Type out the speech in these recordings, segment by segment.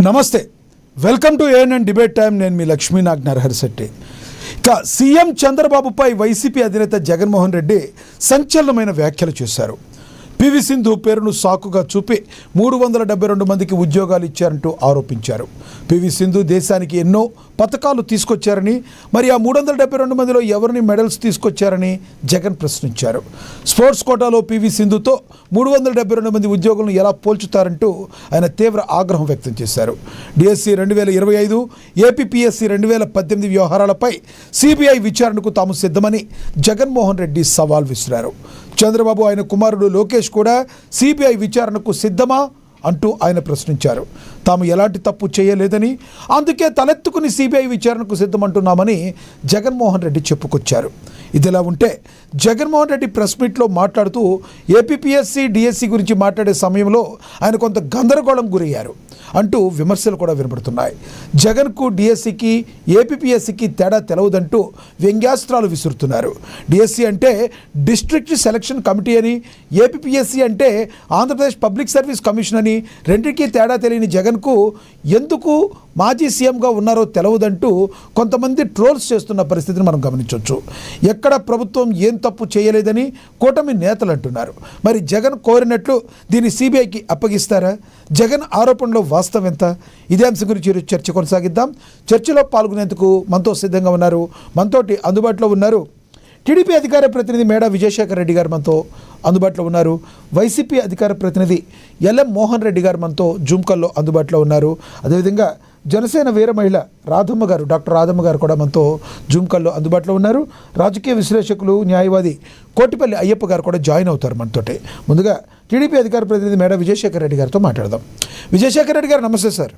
నమస్తే, welcome to ANN debate time. నేను మీ లక్ష్మీనాగ్ నరహరిశెట్టి. ఇక సీఎం చంద్రబాబుపై వైసీపీ అధినేత జగన్మోహన్ రెడ్డి సంచలనమైన వ్యాఖ్యలు చేశారు. పివి సింధు పేరును సాకుగా చూపి 372 మందికి ఉద్యోగాలు ఇచ్చారంటూ ఆరోపించారు. పివి సింధు దేశానికి ఎన్నో పథకాలు తీసుకొచ్చారని, మరి ఆ 372 మందిలో ఎవరిని మెడల్స్ తీసుకొచ్చారని జగన్ ప్రశ్నించారు. స్పోర్ట్స్ కోటాలో పివి సింధుతో 372 మంది ఉద్యోగులను ఎలా పోల్చుతారంటూ ఆయన తీవ్ర ఆగ్రహం వ్యక్తం చేశారు. డిఎస్సి 2025, ఏపీపీఎస్సి 2018 వ్యవహారాలపై సిబిఐ విచారణకు తాము సిద్ధమని జగన్మోహన్ రెడ్డి సవాల్ విసిరారు. చంద్రబాబు, ఆయన కుమారుడు లోకేష్ కూడా సిబిఐ విచారణకు సిద్ధమా అంటూ ఆయన ప్రశ్నించారు. తాము ఎలాంటి తప్పు చేయలేదని, అందుకే తలెత్తుకుని సిబిఐ విచారణకు సిద్ధమంటున్నామని జగన్మోహన్ రెడ్డి చెప్పుకొచ్చారు. ఇదిలా ఉంటే జగన్మోహన్ రెడ్డి ప్రెస్ మీట్లో మాట్లాడుతూ ఏపీపీఎస్సి, డిఎస్సి గురించి మాట్లాడే సమయంలో ఆయన కొంత గందరగోళం గురయ్యారు అంటూ విమర్శలు కూడా వినబడుతున్నాయి. జగన్కు డిఎస్సికి, ఏపీపీఎస్సికి తేడా తెలవదంటూ వ్యంగ్యాస్త్రాలు విసురుతున్నారు. డిఎస్సి అంటే డిస్ట్రిక్ట్ సెలక్షన్ కమిటీ అని, ఏపీపీఎస్సి అంటే ఆంధ్రప్రదేశ్ పబ్లిక్ సర్వీస్ కమిషన్ అని, రెండింటికి తేడా తెలియని జగన్కు ఎందుకు మాజీ సీఎంగా ఉన్నారో తెలవదంటూ కొంతమంది ట్రోల్స్ చేస్తున్న పరిస్థితిని మనం గమనించవచ్చు. ఎక్కడ ప్రభుత్వం ఏం తప్పు చేయలేదని కూటమి నేతలు అంటున్నారు. మరి జగన్ కోరినట్లు దీన్ని సిబిఐకి అప్పగిస్తారా? జగన్ ఆరోపణలో వాస్తవం ఎంత? ఇదే అంశం గురించి చర్చ కొనసాగిద్దాం. చర్చలో పాల్గొనేందుకు మనతో సిద్ధంగా ఉన్నారు, మనతోటి అందుబాటులో ఉన్నారు టీడీపీ అధికార ప్రతినిధి మేడా విజయశేఖర్ రెడ్డి గారు మనతో అందుబాటులో ఉన్నారు. వైసీపీ అధికార ప్రతినిధి ఎల్ఎం మోహన్ రెడ్డి గారు మనతో జూమ్ కాల్లో అందుబాటులో ఉన్నారు. అదేవిధంగా జనసేన వీర మహిళ రాధమ్మ గారు, డాక్టర్ రాధమ్మ గారు కూడా మనతో జూమ్ కాల్లో అందుబాటులో ఉన్నారు. రాజకీయ విశ్లేషకులు, న్యాయవాది కోటిపల్లి అయ్యప్ప గారు కూడా జాయిన్ అవుతారు మనతోటి. ముందుగా టీడీపీ అధికార ప్రతినిధి మేడా విజయశేఖర్ రెడ్డి గారితో మాట్లాడదాం. విజయశేఖర్ రెడ్డి గారు నమస్తే సార్.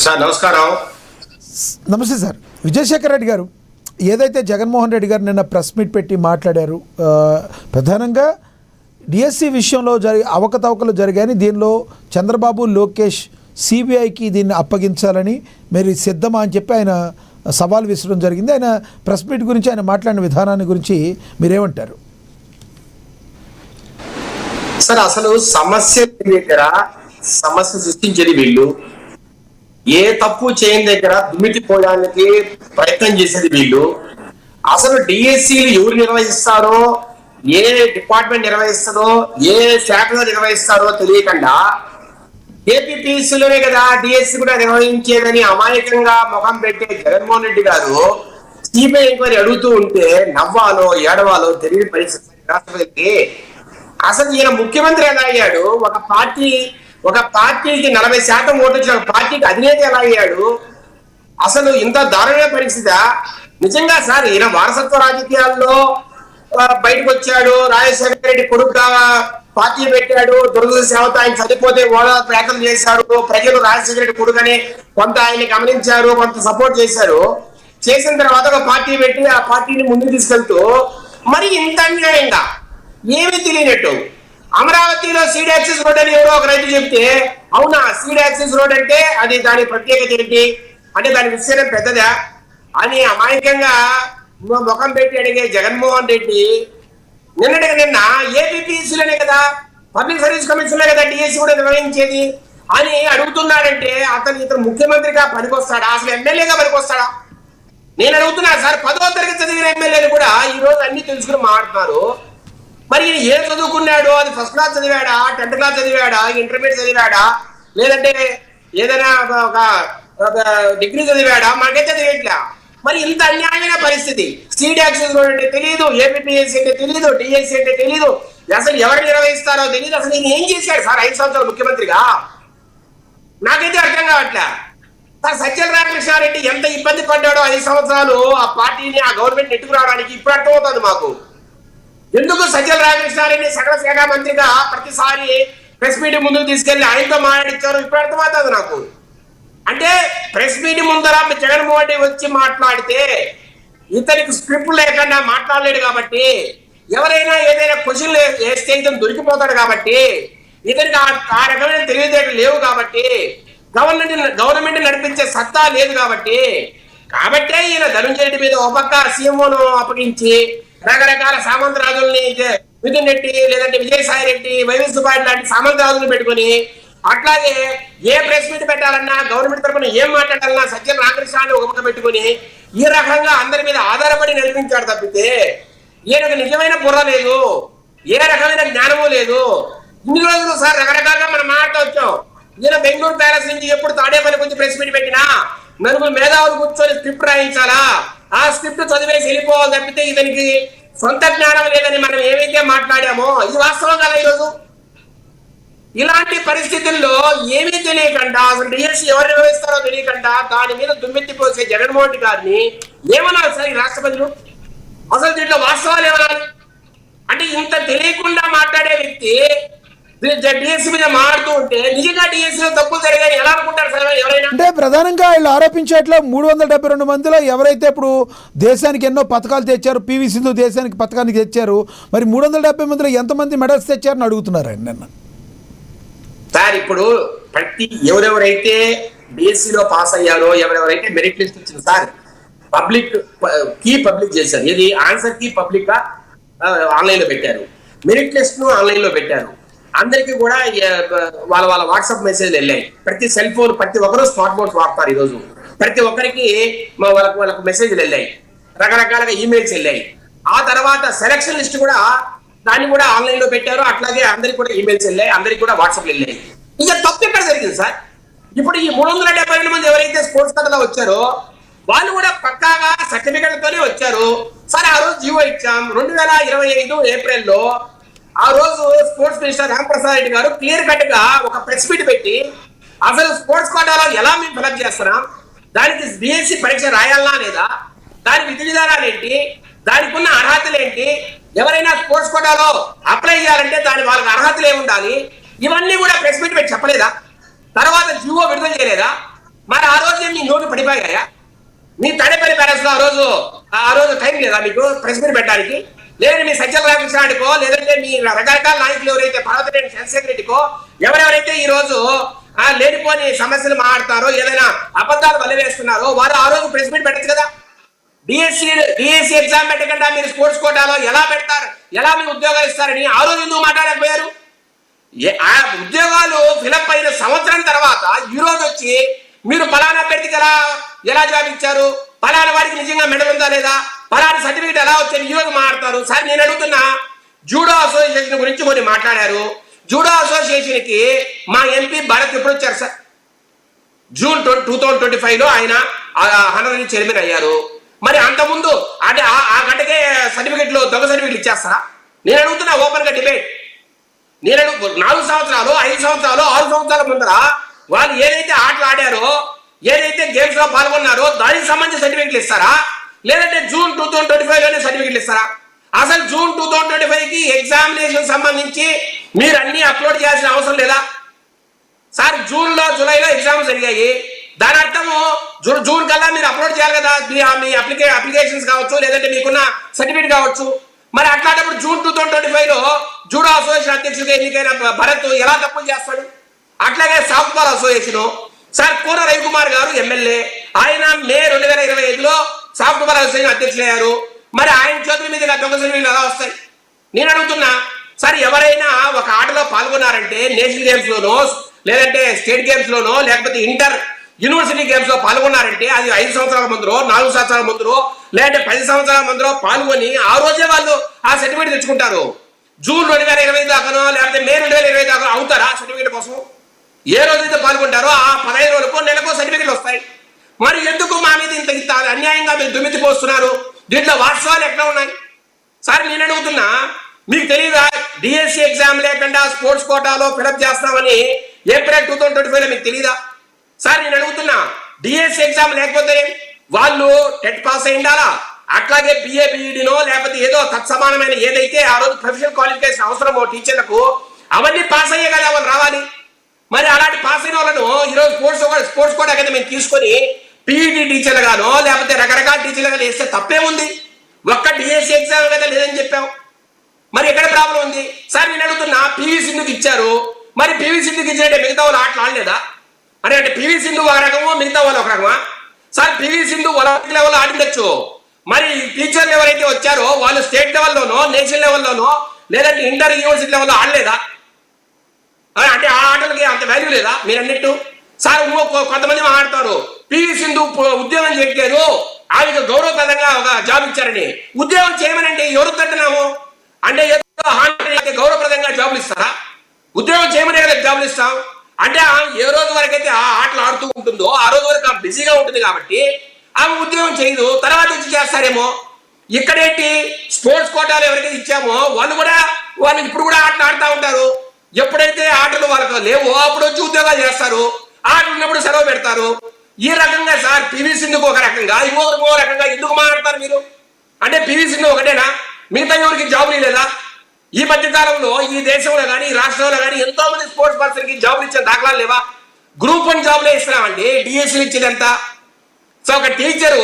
సార్ నమస్కారం. నమస్తే సార్. విజయశేఖర్ రెడ్డి గారు, ఏదైతే జగన్మోహన్ రెడ్డి గారు నిన్న ప్రెస్ మీట్ పెట్టి మాట్లాడారు, ప్రధానంగా డిఎస్సి విషయంలో అవకతవకలు జరిగాయని, దీనిలో చంద్రబాబు, లోకేష్ సిబిఐకి దీన్ని అప్పగించాలని మీరు సిద్ధమా అని చెప్పి ఆయన సవాల్ విసరడం జరిగింది. ఆయన ప్రెస్ మీట్ గురించి, ఆయన మాట్లాడిన విధానాన్ని గురించి మీరేమంటారు? సార్, అసలు సమస్య దగ్గర సమస్య సృష్టించేది వీళ్ళు, ఏ తప్పు చేయని దగ్గర దుమ్మితిపోయడానికి ప్రయత్నం చేసేది వీళ్ళు. అసలు డిఎస్సీలు ఎవరు నిర్వహిస్తారో, ఏ డిపార్ట్మెంట్ నిర్వహిస్తుందో, ఏ శాఖలో నిర్వహిస్తారో తెలియకుండా ఏపీపీఎస్సీలోనే కదా డిఎస్సీ కూడా నిర్వహించేదని అమాయకంగా ముఖం పెట్టే జగన్మోహన్ రెడ్డి గారు సిబిఐ ఎంక్వైరీ అడుగుతూ ఉంటే నవ్వాలో ఏడవాలో తెలియని పరిస్థితి రాష్ట్రపతికి. అసలు ఈయన ముఖ్యమంత్రి ఎలా అయ్యాడు? ఒక పార్టీకి 40% ఓటు వచ్చిన ఒక పార్టీకి అధినేత ఎలా అయ్యాడు? అసలు ఇంత దారుణమైన పరిస్థితి నిజంగా సార్. ఈయన వారసత్వ రాజకీయాల్లో బయటకు వచ్చాడు, రాజశేఖర రెడ్డి కొడుకుగా పార్టీ పెట్టాడు, దురదృష్టవశాత్తు ఆయన చనిపోతే ఓలా ప్రయత్నం చేశారు. ప్రజలు రాజశేఖర రెడ్డి కొడుకని కొంత ఆయన్ని గమనించారు, కొంత సపోర్ట్ చేశారు. చేసిన తర్వాత ఒక పార్టీ పెట్టి ఆ పార్టీని ముందుకు తీసుకెళ్తూ మరి ఇంత అన్యాయంగా ఏమీ తెలియనట్టు అమరావతిలో సీడ్ యాక్సెస్ రోడ్ అని ఎవరో ఒక రైతు చెప్తే, అవునా సీడ్ యాక్సెస్ రోడ్ అంటే అది దాని ప్రత్యేకత ఏంటి, అంటే దాని విస్తీర్ణం పెద్దదా అని అమాయకంగా ముఖం పెట్టి అడిగే జగన్మోహన్ రెడ్డి నిన్న ఏపీపీఎస్సీలోనే కదా, పబ్లిక్ సర్వీస్ కమిషన్లో కదా డిఎస్సీ కూడా నిర్వహించేది అని అడుగుతున్నాడంటే ఇతను ముఖ్యమంత్రిగా పనికొస్తాడా? అసలు ఎమ్మెల్యేగా పనికొస్తాడా? నేను అడుగుతున్నా సార్. 10వ తరగతి చదివిన ఎమ్మెల్యేలు కూడా ఈ రోజు అన్ని తెలుసుకుని మాట్లాడుతున్నారు. మరి ఈయన ఏం చదువుకున్నాడు? అది ఫస్ట్ క్లాస్ చదివాడా, 10th క్లాస్ చదివాడా, ఇంటర్మీడియట్ చదివాడా, లేదంటే ఏదైనా ఒక డిగ్రీ చదివాడా? మనకైతే తెలియట్లా. మరి ఇంత అన్యాయమైన పరిస్థితి. సీడ్ యాక్సెస్ రోడ్ అంటే తెలియదు, ఏపీపీఎస్సీ అంటే తెలియదు, డిఎస్సీ అంటే తెలియదు, అసలు ఎవరు నిర్వహిస్తారో తెలియదు. అసలు ఈయన ఏం చేశాడు సార్ 5 సంవత్సరాలు ముఖ్యమంత్రిగా? నాకైతే అర్థం కావట్లే సార్. సజ్జల రామకృష్ణారెడ్డి ఎంత ఇబ్బంది పడ్డాడో 5 సంవత్సరాలు ఆ పార్టీని, ఆ గవర్నమెంట్ నెట్టుకురావడానికి ఇప్పుడు అర్థమవుతుంది మాకు. ఎందుకు సజ్జల రామకృష్ణారెడ్డి సకల శాఖ మంత్రిగా ప్రతిసారి ప్రెస్ మీట్ ముందుకు తీసుకెళ్లి ఆయనతో మాట్లాడించారు ఇప్పుడు అర్థమవుతుంది నాకు. అంటే ప్రెస్ మీట్ ముందర జగన్మోహన్ రెడ్డి వచ్చి మాట్లాడితే ఇతనికి స్క్రిప్ట్ లేకుండా మాట్లాడలేడు కాబట్టి, ఎవరైనా ఏదైనా క్వశ్చన్లు వేస్తే ఇతను దొరికిపోతాడు కాబట్టి, ఇతనికి ఆ రకమైన తెలివితేటలు లేవు కాబట్టి, గవర్నమెంట్ నడిపించే సత్తా లేదు కాబట్టి ఈయన ధనుంజయ రెడ్డి మీద ఒక పక్క సీఎంఓను అప్పగించి రకరకాల సామంత రాజుల్ని మిథున్ రెడ్డి లేదంటే విజయసాయి రెడ్డి, వైవి సుబ్బారెడ్డి లాంటి సామంతరాజును పెట్టుకుని, అట్లాగే ఏ ప్రెస్ మీట్ పెట్టాలన్నా, గవర్నమెంట్ తరఫున ఏం మాట్లాడాలన్నా సజ్జల రామకృష్ణాన్ని ఒక పక్క పెట్టుకుని ఈ రకంగా అందరి మీద ఆధారపడి నడిపించాడు తప్పితే ఈయనకు నిజమైన బుర్ర లేదు, ఏ రకమైన జ్ఞానము లేదు. ఇన్ని రోజులు సార్ రకరకాలుగా మనం మాట్లాడవచ్చు. ఈయన బెంగళూరు ప్యాలెస్ నుంచి ఎప్పుడు తాడేపల్లి గురించి ప్రెస్ మీట్ పెట్టినా నలుగురు మేధావులు కూర్చొని స్క్రిప్ట్ రాయించాలా, ఆ స్క్రిప్ట్ చదివేసి వెళ్ళిపోవాలి తప్పితే ఇతనికి సొంత జ్ఞానం లేదని మనం ఏమైతే మాట్లాడామో ఇది వాస్తవం కదా. ఈరోజు ఇలాంటి పరిస్థితుల్లో ఏమీ తెలియకుండా, అసలు డిఎస్సీ ఎవరు నిర్వహిస్తారో తెలియకుండా దాని మీద దుమ్మెత్తిపోసే జగన్మోహన్ రెడ్డి గారిని ఏమన్నారు సార్ ఈ రాష్ట్ర ప్రజలు? అసలు దీంట్లో వాస్తవాలు ఏమన్నారు అంటే, ఇంత తెలియకుండా మాట్లాడే వ్యక్తి డిఎస్సీ మీద మాట్లాడుతూ ఉంటే నిజంగా డిఎస్సీలో తప్పులు జరిగాయని ఎలా అనుకుంటారు సార్ ఎవరైనా? అంటే ప్రధానంగా వీళ్ళు ఆరోపించేట్లో 372 మందిలో ఎవరైతే ఇప్పుడు దేశానికి ఎన్నో పథకాలు తెచ్చారు, పివి సింధు దేశానికి పథకానికి తెచ్చారు, మరి 370 మందిలో ఎంతమంది మెడల్స్ తెచ్చారని అడుగుతున్నారు ఆయన నిన్న. సార్ ఇప్పుడు ప్రతి ఎవరెవరైతే డిఎస్సీలో పాస్ అయ్యారో, ఎవరెవరైతే మెరిట్ లిస్ట్ వచ్చింది సార్, పబ్లిక్ చేశారు. ఇది ఆన్సర్ కీ పబ్లిక్ గా ఆన్లైన్ లో పెట్టారు, మెరిట్ లిస్ట్ ను ఆన్లైన్ లో పెట్టారు. అందరికీ కూడా వాళ్ళ వాట్సాప్ మెసేజ్లు వెళ్ళాయి. ప్రతి సెల్ ఫోన్, ప్రతి ఒక్కరు స్మార్ట్ ఫోన్స్ వాడతారు ఈరోజు. ప్రతి ఒక్కరికి వాళ్ళకు మెసేజ్లు వెళ్ళాయి, రకరకాలుగా ఈమెయిల్స్ వెళ్ళాయి. ఆ తర్వాత సెలక్షన్ లిస్ట్ కూడా దాన్ని కూడా ఆన్లైన్ లో పెట్టారు. అట్లాగే అందరికి కూడా ఈమెయిల్స్ వెళ్ళాయి, అందరికి కూడా వాట్సాప్ వెళ్ళాయి. ఇక తప్పు ఎక్కడ జరిగింది సార్? ఇప్పుడు ఈ 372 మంది ఎవరైతే స్పోర్ట్స్ కథలో వచ్చారో వాళ్ళు కూడా పక్కాగా సర్టిఫికెట్లతోనే వచ్చారు సార్. ఆ రోజు జియో ఇచ్చాం 2025 ఏప్రిల్లో. ఆ రోజు స్పోర్ట్స్ మినిస్టర్ రామప్రసాద్ రెడ్డి గారు క్లియర్ కట్ గా ఒక ప్రెస్ మీట్ పెట్టి అసలు స్పోర్ట్స్ కోటాలో ఎలా మేము ఫిలప్ చేస్తున్నాం, దానికి డిఎస్సి పరీక్ష రాయాలనా లేదా, దాని విధి విధానాలు ఏంటి, దానికి ఉన్న అర్హతలు ఏంటి, ఎవరైనా స్పోర్ట్స్ కోటాలో అప్లై చేయాలంటే దాని వాళ్ళకి అర్హతలు ఏమి ఉండాలి, ఇవన్నీ కూడా ప్రెస్ మీట్ పెట్టి చెప్పలేదా? తర్వాత జియో విడుదల చేయలేదా? మరి ఆ రోజు మీ నోటు పడిపోయాయా? మీ తడపల్లి ప్యాలెస్ లో ఆ రోజు టైం లేదా మీకు ప్రెస్ మీట్ పెట్టడానికి? లేదంటే మీ సజ్జల రామకృష్ణాడికో, లేదంటే మీ రకరకాల నాయకులు ఎవరైతే పర్వతనేని చంద్రశేఖర్ రెడ్డికో, ఎవరెవరైతే ఈ రోజు లేనిపోని సమస్యలు మాట్లాడతారో, ఏదైనా అబద్ధాలు వదిలేస్తున్నారో వారు ఆ రోజు ప్రెస్ మీట్ పెట్టచ్చు కదా. డిఎస్సి ఎగ్జామ్ పెట్టకుండా మీరు స్పోర్ట్స్ కోటాలో ఎలా పెడతారు, ఎలా మీరు ఉద్యోగాలు ఇస్తారని ఆ రోజు ఎందుకు మాట్లాడకపోయారు? ఆ ఉద్యోగాలు ఫిలప్ అయిన సంవత్సరం తర్వాత ఈ రోజు వచ్చి మీరు పలానా అభ్యర్థికి ఎలా జాబ్ ఇచ్చారు, పలానా వారికి నిజంగా మెడల్ ఉందా లేదా, పలానా సర్టిఫికేట్ ఎలా వచ్చారు ఈ రోజు మాట్లాడతారు సార్. నేను అడుగుతున్నా, జూడో అసోసియేషన్ గురించి కొన్ని మాట్లాడారు. జూడో అసోసియేషన్ కి మా ఎంపీ భరత్ ఎప్పుడు వచ్చారు సార్? జూన్ 2025 లో ఆయన హానరీ చైర్మన్ అయ్యారు. మరి అంతకుముందు అంటే ఆ గంటకే సర్టిఫికెట్లు, దొంగ సర్టిఫికెట్లు ఇచ్చేస్తారా? నేను అడుగుతున్నా ఓపెన్ గా డిబేట్. నేను 4 సంవత్సరాలు, 5 సంవత్సరాలు, 6 సంవత్సరాల ముందర వాళ్ళు ఏదైతే ఆటలు ఆడారో, ఏదైతే గేమ్స్ లో పాల్గొన్నారో దానికి సంబంధించి సర్టిఫికెట్లు ఇస్తారా, లేదంటే జూన్ 2025 లోనే సర్టిఫికెట్లు ఇస్తారా? అసలు జూన్ 2025 కి ఎగ్జామినేషన్ సంబంధించి మీరు అన్ని అప్లోడ్ చేయాల్సిన అవసరం లేదా సార్? జూలైలో ఎగ్జామ్స్ జరిగాయి. దాని అర్థము జూన్ కల్లా మీరు అప్లోడ్ చేయాలి కదా మీ అప్లికేషన్స్ కావచ్చు, లేదంటే మీకున్న సర్టిఫికేట్ కావచ్చు. మరి అట్లాంటప్పుడు జూన్ 2025 లో జూడో అసోసియేషన్ అధ్యక్షుడిగా ఎన్నికైన భరత్ ఎలా తప్పులు చేస్తాడు? అట్లాగే సాఫ్ట్ బాల్ అసోసియేషన్ సార్, కూర రవికుమార్ గారు ఎమ్మెల్యే, ఆయన మే 2025 లో సాఫ్ట్ బాల్ అసోసియేషన్ అధ్యక్షులయ్యారు. మరి ఆయన చేతుల మీద దొంగ సర్టిఫికెట్లు ఎలా వస్తాయి? నేను అడుగుతున్నా సార్, ఎవరైనా ఒక ఆటలో పాల్గొన్నారంటే నేషనల్ గేమ్స్ లోనో, లేదంటే స్టేట్ గేమ్స్ లోనో, లేకపోతే ఇంటర్ యూనివర్సిటీ గేమ్స్ లో పాల్గొన్నారంటే అది 5 సంవత్సరాల ముందరో, 4 సంవత్సరాల ముందరో, లేదంటే 10 సంవత్సరాల ముందరో పాల్గొని ఆ రోజే వాళ్ళు ఆ సర్టిఫికేట్ తెచ్చుకుంటారు. జూన్ 2025 దాకానో, లేకపోతే మే 2025 దాకా అవుతారా సర్టిఫికేట్ కోసం? ఏ రోజైతే పాల్గొంటారో ఆ 15 రోజులకో నెలకో సర్టిఫికెట్లు వస్తాయి. మరి ఎందుకు మా మీద ఇంత అన్యాయంగా మీరు దుమ్మెత్తిపోస్తున్నారు? దీంట్లో వాస్తవాలు ఎట్లా ఉన్నాయి సార్? నేను అడుగుతున్నా, మీకు తెలియదా డిఎస్సి ఎగ్జామ్ లేకుండా స్పోర్ట్స్ కోటాలో ఫిలప్ చేస్తామని ఏప్రిల్ 2025 లో మీకు తెలియదా సార్? నేను అడుగుతున్నా, డిఎస్సి ఎగ్జామ్ లేకపోతే వాళ్ళు టెట్ పాస్ అయి ఉండాలా, అట్లాగే బిఏ బిఈడినో లేకపోతే ఏదో తత్సమానమైన ఏదైతే ఆ రోజు ప్రొఫెషనల్ క్వాలిఫికేషన్ అవసరమో టీచర్లకు అవన్నీ పాస్ అయ్యే కదా వాళ్ళు రావాలి. మరి అలాంటి పాస్ అయిన వాళ్ళను ఈరోజు స్పోర్ట్స్ కోటా కింద మేము తీసుకొని పీఈటీ టీచర్లు గానో లేకపోతే రకరకాల టీచర్లు గానో వేస్తే తప్పేముంది? ఒక్క డిఎస్సి ఎగ్జామ్ కదా లేదని చెప్పాం. మరి ఎక్కడ ప్రాబ్లం ఉంది సార్? నేను అడుగుతున్నా, పివి సింధుకి ఇచ్చారు, మరి పివి సింధుకి ఇచ్చినట్టే మిగతా వాళ్ళు ఆటలు ఆడలేదా? అంటే పివి సింధు ఒక రకమో మిగతా వాళ్ళు ఒక రకమా సార్? పివి సింధు ఒలింపిక్ లెవెల్లో ఆడిండొచ్చు, మరి టీచర్లు ఎవరైతే వచ్చారో వాళ్ళు స్టేట్ లెవెల్లోనో నేషనల్ లెవెల్లోనో లేదంటే ఇంటర్ యూనివర్సిటీ లెవెల్లో ఆడలేదా? అంటే ఆ ఆటలకి అంత వాల్యూ లేదా? మీరు అన్నట్టు సార్ కొంతమంది మాట్లాడతారు పివి సింధు ఉద్యోగం చేయట్లేదు, ఆమెకు గౌరవప్రదంగా ఒక జాబ్ ఇచ్చారని. ఉద్యోగం చేయమనండి, ఎవరు తట్టున్నాము అంటే ఏదో హామీ గౌరవప్రదంగా జాబులు ఇస్తారా? ఉద్యోగం చేయమనే కదా జాబులు ఇస్తాం. అంటే ఏ రోజు వరకు అయితే ఆ ఆటలు ఆడుతూ ఉంటుందో ఆ రోజు వరకు ఆమె బిజీగా ఉంటుంది కాబట్టి ఆమె ఉద్యోగం చేయదు, తర్వాత వచ్చి చేస్తారేమో. ఇక్కడేంటి స్పోర్ట్స్ కోటాలు ఎవరికైతే ఇచ్చామో వాళ్ళు ఇప్పుడు కూడా ఆటలు ఆడుతూ ఉంటారు. ఎప్పుడైతే ఆటలు వాళ్ళకు లేవో అప్పుడు వచ్చి ఉద్యోగాలు చేస్తారు, ఆటలు ఉన్నప్పుడు సెలవు పెడతారు. ఈ రకంగా సార్ పివి సింధుకు ఒక రకంగా ఇంకో రకంగా ఎందుకు మాట్లాడతారు మీరు? అంటే పివి సింధు ఒకటేనా, మిగతా ఎవరికి జాబులు లేదా? ఈ మధ్య కాలంలో ఈ దేశంలో కానీ ఈ రాష్ట్రంలో కానీ ఎంతో మంది స్పోర్ట్స్ పర్సన్ కి జాబులు ఇచ్చే దాఖలాలు లేవా? గ్రూప్ 1 జాబులే ఇస్తున్నామండి, డిఎస్సీలు ఇచ్చేది ఎంత? సో ఒక టీచరు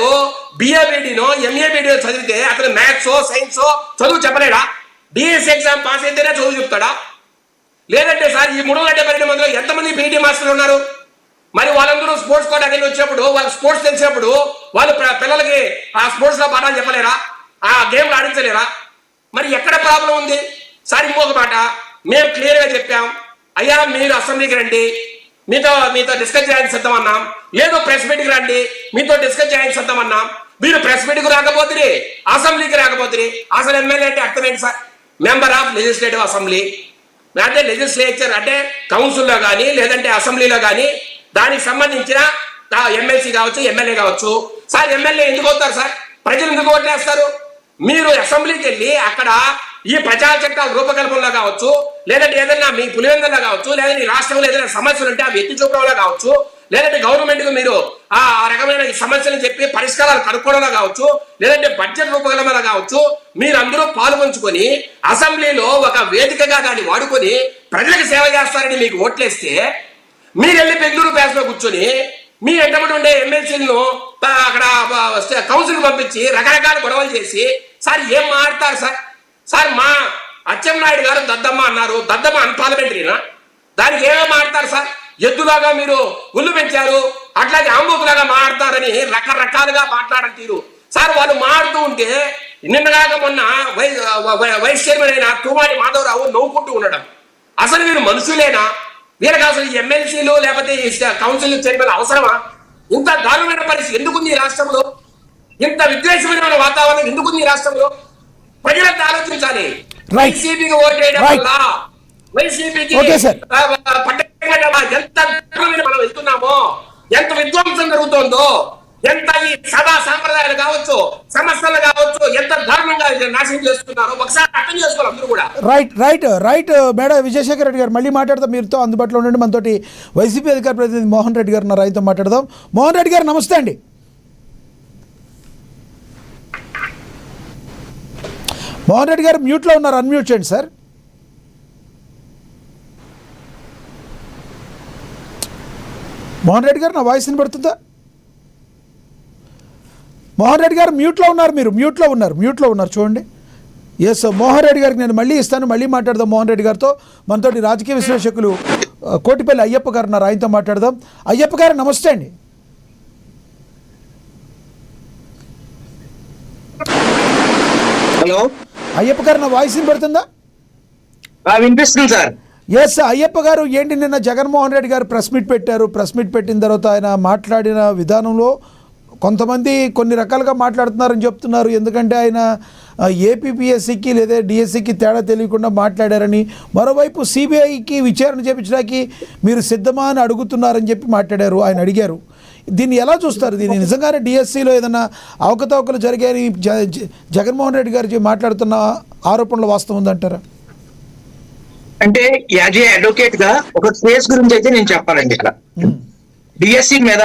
బిఏబిడినో ఎంఏబిడినో చదివితే అతను మ్యాథ్స్ సైన్స్ చదువు చెప్పలేడా? డిఎస్సీ ఎగ్జామ్ పాస్ అయితేనే చదువు చెప్తాడా? లేదంటే సార్ ఈ 370 మందిలో ఎంతమంది పీటీ మాస్టర్లు ఉన్నారు? మరి వాళ్ళందరూ స్పోర్ట్స్ కోటా కింద వచ్చినప్పుడు వాళ్ళకి స్పోర్ట్స్ తెలిసినప్పుడు వాళ్ళు పిల్లలకి ఆ స్పోర్ట్స్ లో పాఠాలు చెప్పలేరా? ఆ గేమ్లు ఆడించలేరా? మరి ఎక్కడ ప్రాబ్లం ఉంది సార్? ఇంకొక మాట మేము క్లియర్ గా చెప్పాం, అయ్యా మీరు అసెంబ్లీకి రండి, మీతో డిస్కస్ చేయడానికి సిద్ధమన్నాం. లేదు ప్రెస్ మీట్కి రండి, మీతో డిస్కస్ చేయడానికి సిద్ధమన్నాం. మీరు ప్రెస్ మీట్కి రాకపోతే అసెంబ్లీకి రాకపోతే అసలు ఎమ్మెల్యే అంటే అర్థం ఏంటి sir? Member of legislative assembly. అంటే లెజిస్లేచర్ అంటే కౌన్సిల్లో కానీ లేదంటే అసెంబ్లీలో కానీ దానికి సంబంధించిన ఎమ్మెల్సీ కావచ్చు ఎమ్మెల్యే కావచ్చు. సార్ ఎమ్మెల్యే ఎందుకు అవుతారు సార్? ప్రజలు ఎందుకు ఓట్లేస్తారు? మీరు అసెంబ్లీకి వెళ్ళి అక్కడ ఈ ప్రచార చట్టాల రూపకల్పనలో కావచ్చు, లేదంటే ఏదైనా మీ పులివెందులో కావచ్చు, లేదంటే ఈ రాష్ట్రంలో ఏదైనా సమస్యలు ఉంటే అవి ఎత్తి చూపడంలో కావచ్చు, లేదంటే గవర్నమెంట్ కు మీరు ఆ రకమైన సమస్యలను చెప్పి పరిష్కారాలు కనుక్కోవడంలో కావచ్చు, లేదంటే బడ్జెట్ రూపకల్పనలో కావచ్చు, మీరందరూ పాల్పంచుకొని అసెంబ్లీలో ఒక వేదికగా దాన్ని వాడుకొని ప్రజలకు సేవ చేస్తారని మీకు ఓట్లేస్తే మీరు వెళ్ళి బెంగళూరు ప్యాస్ లో కూర్చొని మీ ఎంటబడి ఉండే ఎమ్మెల్సీలను అక్కడ కౌన్సిల్ పంపించి రకరకాల గొడవలు చేసి సార్ ఏం మాట్లాడతారు సార్? సార్ మా అచ్చెన్నాయుడు గారు దద్దమ్మ అన్నారు, దద్దమ్మ అన్పార్లమెంటరీనా? దానికి ఏమేమి మాట్లాడతారు సార్? ఎద్దులాగా మీరు ఉల్లు పెంచారు, అట్లాగే ఆంబోతులాగా మాట్లాడతారని రకరకాలుగా మాట్లాడడం తీరు సార్. వాళ్ళు మాడుతూ ఉంటే నిన్నగాక మొన్న వైస్ చైర్మన్ అయిన తుమాటి మాధవరావు నవ్వుకుంటూ ఉండడం. అసలు వీరు మనుషులేనా? వీళ్ళకి అసలు ఎమ్మెల్సీలు లేకపోతే కౌన్సిల్ చైర్మన్ అవసరమా? ఇంత దారుణమైన పరిస్థితి ఎందుకుంది ఈ రాష్ట్రంలో? ఇంత విద్వేషమైన వాతావరణం ఎందుకుంది ఈ రాష్ట్రంలో? ప్రజలంతా ఆలోచించాలి. వైసీపీకి ఓటేయడం వల్ల వైసీపీకి ఎంత మనం వెళ్తున్నామో, ఎంత విధ్వంసం జరుగుతుందో, ఎంత ఈ సభా సాంప్రదాయాలు కావచ్చు సమస్యలు కావచ్చు ఎంత దారుణంగా నాశనం చేస్తున్నారో ఒకసారి అర్థం చేసుకోవాలి అందరూ కూడా. రైట్ మేడం విజయశేఖర్ రెడ్డి గారు మళ్ళీ మాట్లాడదాం. మీరుతో అందుబాటులో ఉండండి. మనతోటి వైసీపీ అధికార ప్రతినిధి మోహన్ రెడ్డి గారు ఉన్నారు, ఆయనతో మాట్లాడదాం. మోహన్ రెడ్డి గారు నమస్తే అండి. మోహన్ రెడ్డి గారు మ్యూట్లో ఉన్నారు, అన్మ్యూట్ చేయండి సార్. మోహన్ రెడ్డి గారు నా వాయిస్ వినబడుతుందా? మోహన్ రెడ్డి గారు మ్యూట్లో ఉన్నారు, మీరు మ్యూట్లో ఉన్నారు చూడండి. ఎస్ మోహన్ రెడ్డి గారికి నేను మళ్ళీ ఇస్తాను, మళ్ళీ మాట్లాడదాం మోహన్ రెడ్డి గారితో. మనతోటి రాజకీయ విశ్లేషకులు కోటిపల్లి అయ్యప్ప గారు ఉన్నారు, ఆయనతో మాట్లాడదాం. అయ్యప్ప గారు నమస్తే అండి. హలో అయ్యప్ప గారు నా వాయిస్ వినబడుతుందా? వినిపిస్తుంది సార్. ఎస్ అయ్యప్ప గారు, ఏంటి నిన్న జగన్మోహన్ రెడ్డి గారు ప్రెస్ మీట్ పెట్టారు. ప్రెస్ మీట్ పెట్టిన తర్వాత ఆయన మాట్లాడిన విధానంలో కొంతమంది కొన్ని రకాలుగా మాట్లాడుతున్నారని చెప్తున్నారు. ఎందుకంటే ఆయన ఏపీపీఎస్సీకి లేదా డిఎస్సికి తేడా తెలియకుండా మాట్లాడారని, మరోవైపు సిబిఐకి విచారణ చేయించడానికి మీరు సిద్ధమా అని అడుగుతున్నారని చెప్పి మాట్లాడారు. ఆయన అడిగారు, దీన్ని ఎలా చూస్తారు? దీన్ని నిజంగానే డిఎస్సిలో ఏదైనా అవకతవకలు జరిగాయని జగన్మోహన్ రెడ్డి గారు మాట్లాడుతున్న ఆరోపణలు వాస్తవం ఉందంటారా? అంటే యాజ్ ఏ అడ్వకేట్ గా ఒక కేసు గురించి అయితే నేను చెప్పాలండి. ఇక్కడ డిఎస్సి మీద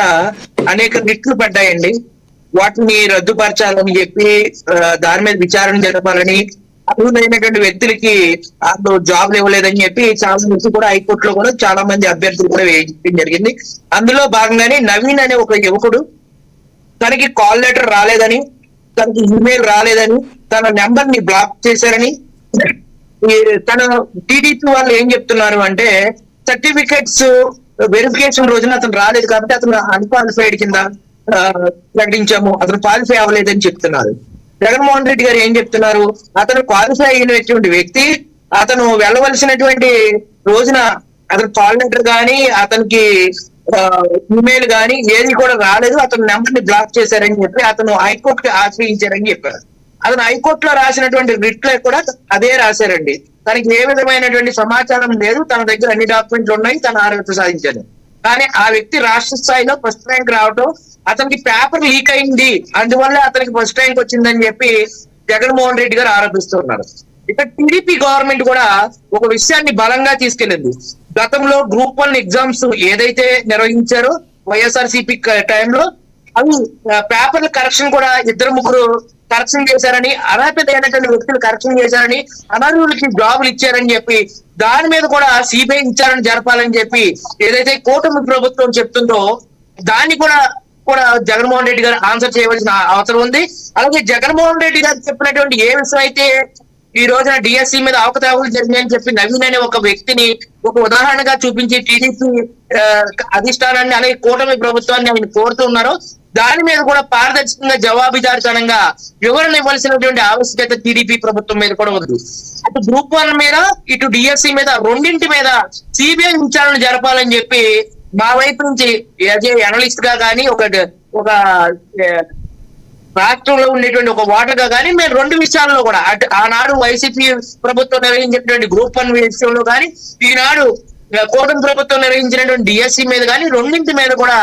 అనేక రిట్లు పడ్డాయండి. వాటిని రద్దుపరచాలని చెప్పి దాని మీద విచారణ జరపాలని, అర్హులైనటువంటి వ్యక్తులకి వాళ్ళు జాబ్లు ఇవ్వలేదని చెప్పి చాలా మంది కూడా హైకోర్టులో కూడా చాలా మంది అభ్యర్థులు కూడా వేయించడం జరిగింది. అందులో భాగంగానే నవీన్ అనే ఒక యువకుడు తనకి కాల్ లెటర్ రాలేదని, తనకి ఈమెయిల్ రాలేదని, తన నెంబర్ ని బ్లాక్ చేశారని, తన టీడీపీ వాళ్ళు ఏం చెప్తున్నారు అంటే సర్టిఫికెట్స్ వెరిఫికేషన్ రోజున అతను రాలేదు కాబట్టి అతను అన్క్వాలిఫైడ్ కింద ప్రకటించాము, అతను క్వాలిఫై అవ్వలేదని చెప్తున్నారు. జగన్మోహన్ రెడ్డి గారు ఏం చెప్తున్నారు, అతను క్వాలిఫై అయినటువంటి వ్యక్తి అతను వెళ్ళవలసినటువంటి రోజున అతను కాల్ లెటర్ కానీ అతనికి ఇమెయిల్ కానీ ఏది కూడా రాలేదు, అతను నెంబర్ ని బ్లాక్ చేశారని చెప్పి అతను హైకోర్టుకి ఆశ్రయించారని చెప్పారు. అతను హైకోర్టులో రాసినటువంటి రిట్ లో కూడా అదే రాశారండి. తనకి ఏ విధమైనటువంటి సమాచారం లేదు, తన దగ్గర అన్ని డాక్యుమెంట్లు ఉన్నాయి, తన అర్హత సాధించాడు. కానీ ఆ వ్యక్తి రాష్ట్ర స్థాయిలో ఫస్ట్ ర్యాంక్ రావటం, అతనికి పేపర్ లీక్ అయింది, అందువల్ల అతనికి ఫస్ట్ ర్యాంక్ వచ్చిందని చెప్పి జగన్మోహన్ రెడ్డి గారు ఆరోపిస్తున్నారు. ఇక టీడీపీ గవర్నమెంట్ కూడా ఒక విషయాన్ని బలంగా తీసుకెళ్ళింది. గతంలో గ్రూప్ 1 ఎగ్జామ్స్ ఏదైతే నిర్వహించారో వైఎస్ఆర్సీపీ టైంలో అవి పేపర్ల కరెక్షన్ కూడా 2-3 కరెక్షన్ చేశారని, అర్హత లేనటువంటి వ్యక్తులు కరెక్షన్ చేశారని, అనర్హులకి జాబులు ఇచ్చారని చెప్పి దాని మీద కూడా సిబిఐ విచారణ జరపాలని చెప్పి ఏదైతే కూటమి ప్రభుత్వం చెప్తుందో దాన్ని కూడా జగన్మోహన్ రెడ్డి గారు ఆన్సర్ చేయవలసిన అవసరం ఉంది. అలాగే జగన్మోహన్ రెడ్డి గారు చెప్పినటువంటి ఏ విషయం అయితే ఈ రోజున డిఎస్సి మీద అవకతవకలు జరిగాయని చెప్పి నవీన్ అనే ఒక వ్యక్తిని ఒక ఉదాహరణగా చూపించి టీడీపీ అధిష్టానాన్ని అలాగే కూటమి ప్రభుత్వాన్ని ఆయన కోరుతున్నారు. దాని మీద కూడా పారదర్శకంగా జవాబుదారితనంగా వివరణ ఇవ్వాల్సినటువంటి ఆవశ్యకత టీడీపీ ప్రభుత్వం మీద కూడా ఉంది. అటు గ్రూప్ 1 మీద ఇటు డిఎస్సి మీద రెండింటి మీద సిబిఐ విచారణ జరపాలని చెప్పి మా వైపు నుంచి అనలిస్ట్ గా కానీ ఒక రాష్ట్రంలో ఉండేటువంటి ఒక ఓటర్ గా కానీ మేము 2 విషయాల్లో కూడా ఆనాడు వైసీపీ ప్రభుత్వం నిర్వహించినటువంటి గ్రూప్ 1 విషయంలో కానీ ఈనాడు కూటమి ప్రభుత్వం నిర్వహించినటువంటి డిఎస్సి మీద కానీ రెండింటి మీద కూడా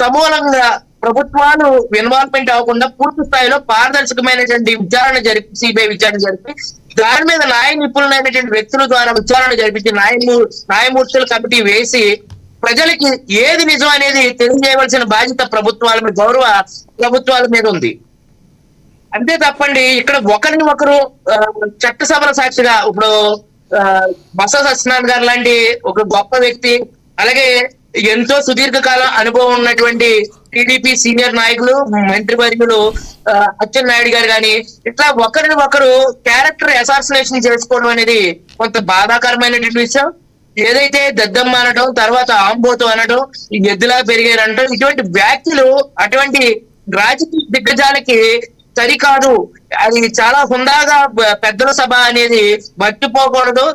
సమూలంగా ప్రభుత్వాలు ఇన్వాల్వ్మెంట్ అవ్వకుండా పూర్తి స్థాయిలో పారదర్శకమైనటువంటి విచారణ జరిపి సిబిఐ విచారణ జరిపి దాని మీద న్యాయ నిపుణులైనటువంటి వ్యక్తుల ద్వారా విచారణ జరిపించి న్యాయమూర్తుల కమిటీ వేసి ప్రజలకి ఏది నిజం అనేది తెలియజేయవలసిన బాధ్యత ప్రభుత్వాల మీద, గౌరవ ప్రభుత్వాల మీద ఉంది. అంతే తప్పండి ఇక్కడ ఒకరిని ఒకరు చట్టసభల సాక్షిగా ఇప్పుడు బసవ సత్యనారాయణ గారు లాంటి ఒక గొప్ప వ్యక్తి, అలాగే ఎంతో సుదీర్ఘకాలం అనుభవం ఉన్నటువంటి టీడీపీ సీనియర్ నాయకులు మంత్రివర్యులు అచ్చెన్నాయుడు గారు కానీ ఇట్లా ఒకరిని ఒకరు క్యారెక్టర్ అసాసినేషన్ చేసుకోవడం అనేది కొంత బాధాకరమైనటువంటి విషయం. ఏదైతే దద్దమ్మ అనడం, తర్వాత ఆంబోతు అనడం, ఈ ఎద్దులా పెరిగారంటం, ఇటువంటి వ్యాఖ్యలు అటువంటి రాజకీయ దిగ్గజాలకి సరికాదు. అది చాలా హుందాగా పెద్దల సభ అనేది మర్చిపోకూడదు.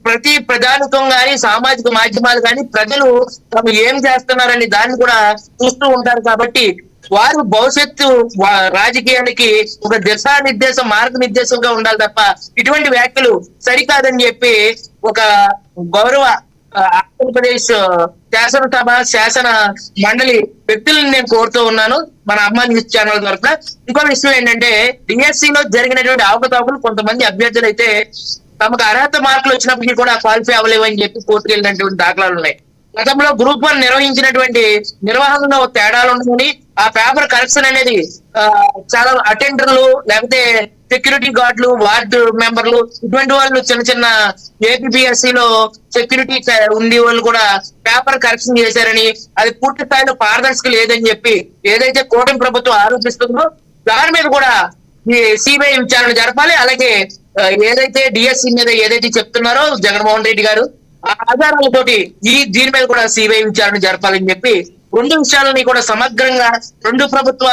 ప్రతి ప్రజానికం గాని సామాజిక మాధ్యమాలు కానీ ప్రజలు తమ ఏం చేస్తున్నారని దాన్ని కూడా చూస్తూ ఉంటారు. కాబట్టి వారు భవిష్యత్తు రాజకీయానికి ఒక దిశానిర్దేశం, మార్గనిర్దేశంగా ఉండాలి తప్ప ఇటువంటి వ్యాఖ్యలు సరికాదని చెప్పి ఒక గౌరవ ఆంధ్రప్రదేశ్ శాసనసభ శాసన మండలి వ్యక్తులను నేను కోరుతూ ఉన్నాను మన అమ్మ న్యూస్ ఛానల్ తరఫున. ఇంకో విషయం ఏంటంటే డిఎస్సిలో జరిగినటువంటి అవకతవకలు కొంతమంది అభ్యర్థులు అయితే తమకు అర్హత మార్కులు వచ్చినప్పటికీ కూడా క్వాలిఫై అవ్వలేవని చెప్పి కోర్టుకు వెళ్ళినటువంటి దాఖలాలు ఉన్నాయి. గతంలో గ్రూప్ 1 నిర్వహించినటువంటి నిర్వహణలో తేడాలు ఉన్నాయని ఆ పేపర్ కరెక్షన్ అనేది చాలా అటెండర్లు లేకపోతే సెక్యూరిటీ గార్డులు, వార్డు మెంబర్లు ఇటువంటి వాళ్ళు చిన్న ఏపీఎస్సీలో సెక్యూరిటీ ఉండే వాళ్ళు కూడా పేపర్ కరెక్షన్ చేశారని, అది పూర్తి స్థాయిలో పారదర్శక లేదని చెప్పి ఏదైతే కూటమి ప్రభుత్వం ఆరోపిస్తుందో దాని మీద కూడా ఈ సిబిఐ విచారణ జరపాలి. అలాగే ఏదైతే డిఎస్సి మీద ఏదైతే చెప్తున్నారో జగన్మోహన్ రెడ్డి గారు ఆధారాలతోటి దీని మీద కూడా సిబిఐ విచారణ జరపాలని చెప్పి 2 విషయాలని కూడా సమగ్రంగా 2 ప్రభుత్వ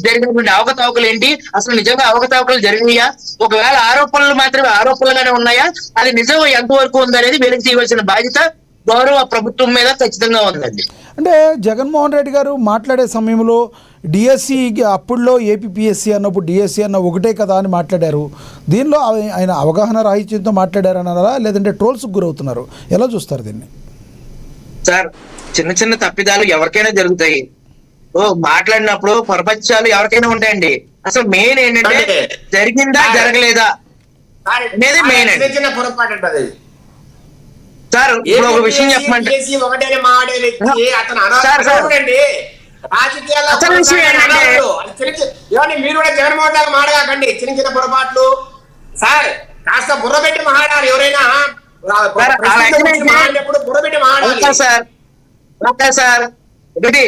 జరిగినటువంటి అవకతవకలు ఏంటి, అసలు నిజంగా అవకతవకలు జరిగినాయా, ఒకవేళ ఆరోపణలు మాత్రమే ఆరోపణలుగానే ఉన్నాయా, అది నిజం ఎంతవరకు ఉందనేది వెలికి తీయవలసిన బాధ్యత గౌరవ ప్రభుత్వం మీద ఖచ్చితంగా ఉందండి. అంటే జగన్మోహన్ రెడ్డి గారు మాట్లాడే సమయంలో డిఎస్సి అప్పుడులో ఏపీఎస్సి అన్నప్పుడు డిఎస్సి అన్న ఒకటే కదా అని మాట్లాడారు. దీనిలో ఆయన అవగాహన రాహిత్యంతో మాట్లాడారన్నారా లేదంటే ట్రోల్స్కి గురవుతున్నారు, ఎలా చూస్తారు దీన్ని? సార్ చిన్న తప్పిదాలు ఎవరికైనా జరుగుతాయి. మాట్లాడినప్పుడు పొరపక్షాలు ఎవరికైనా ఉంటాయండి. అసలు మెయిన్ ఏంటంటే జరిగిందా జరగలేదా అనేది మెయిన్ అండి. చిన్న పొరపాటు ఉంటుంది సార్. ఇప్పుడు ఒక విషయం చెప్పమంటే ఒకటే మాడే వ్యక్తి అతను అనాథండి రాజకీయాల్లో మీరు కూడా జగన్మోహన్ లాగా మాడగాకండి. చిన్న పొరపాట్లు సార్ కాస్త బుర్ర పెట్టి మాట్లాడాలి. ఎవరైనా బుర్ర పెట్టి మాట్లాడాలి సార్. ఒకటి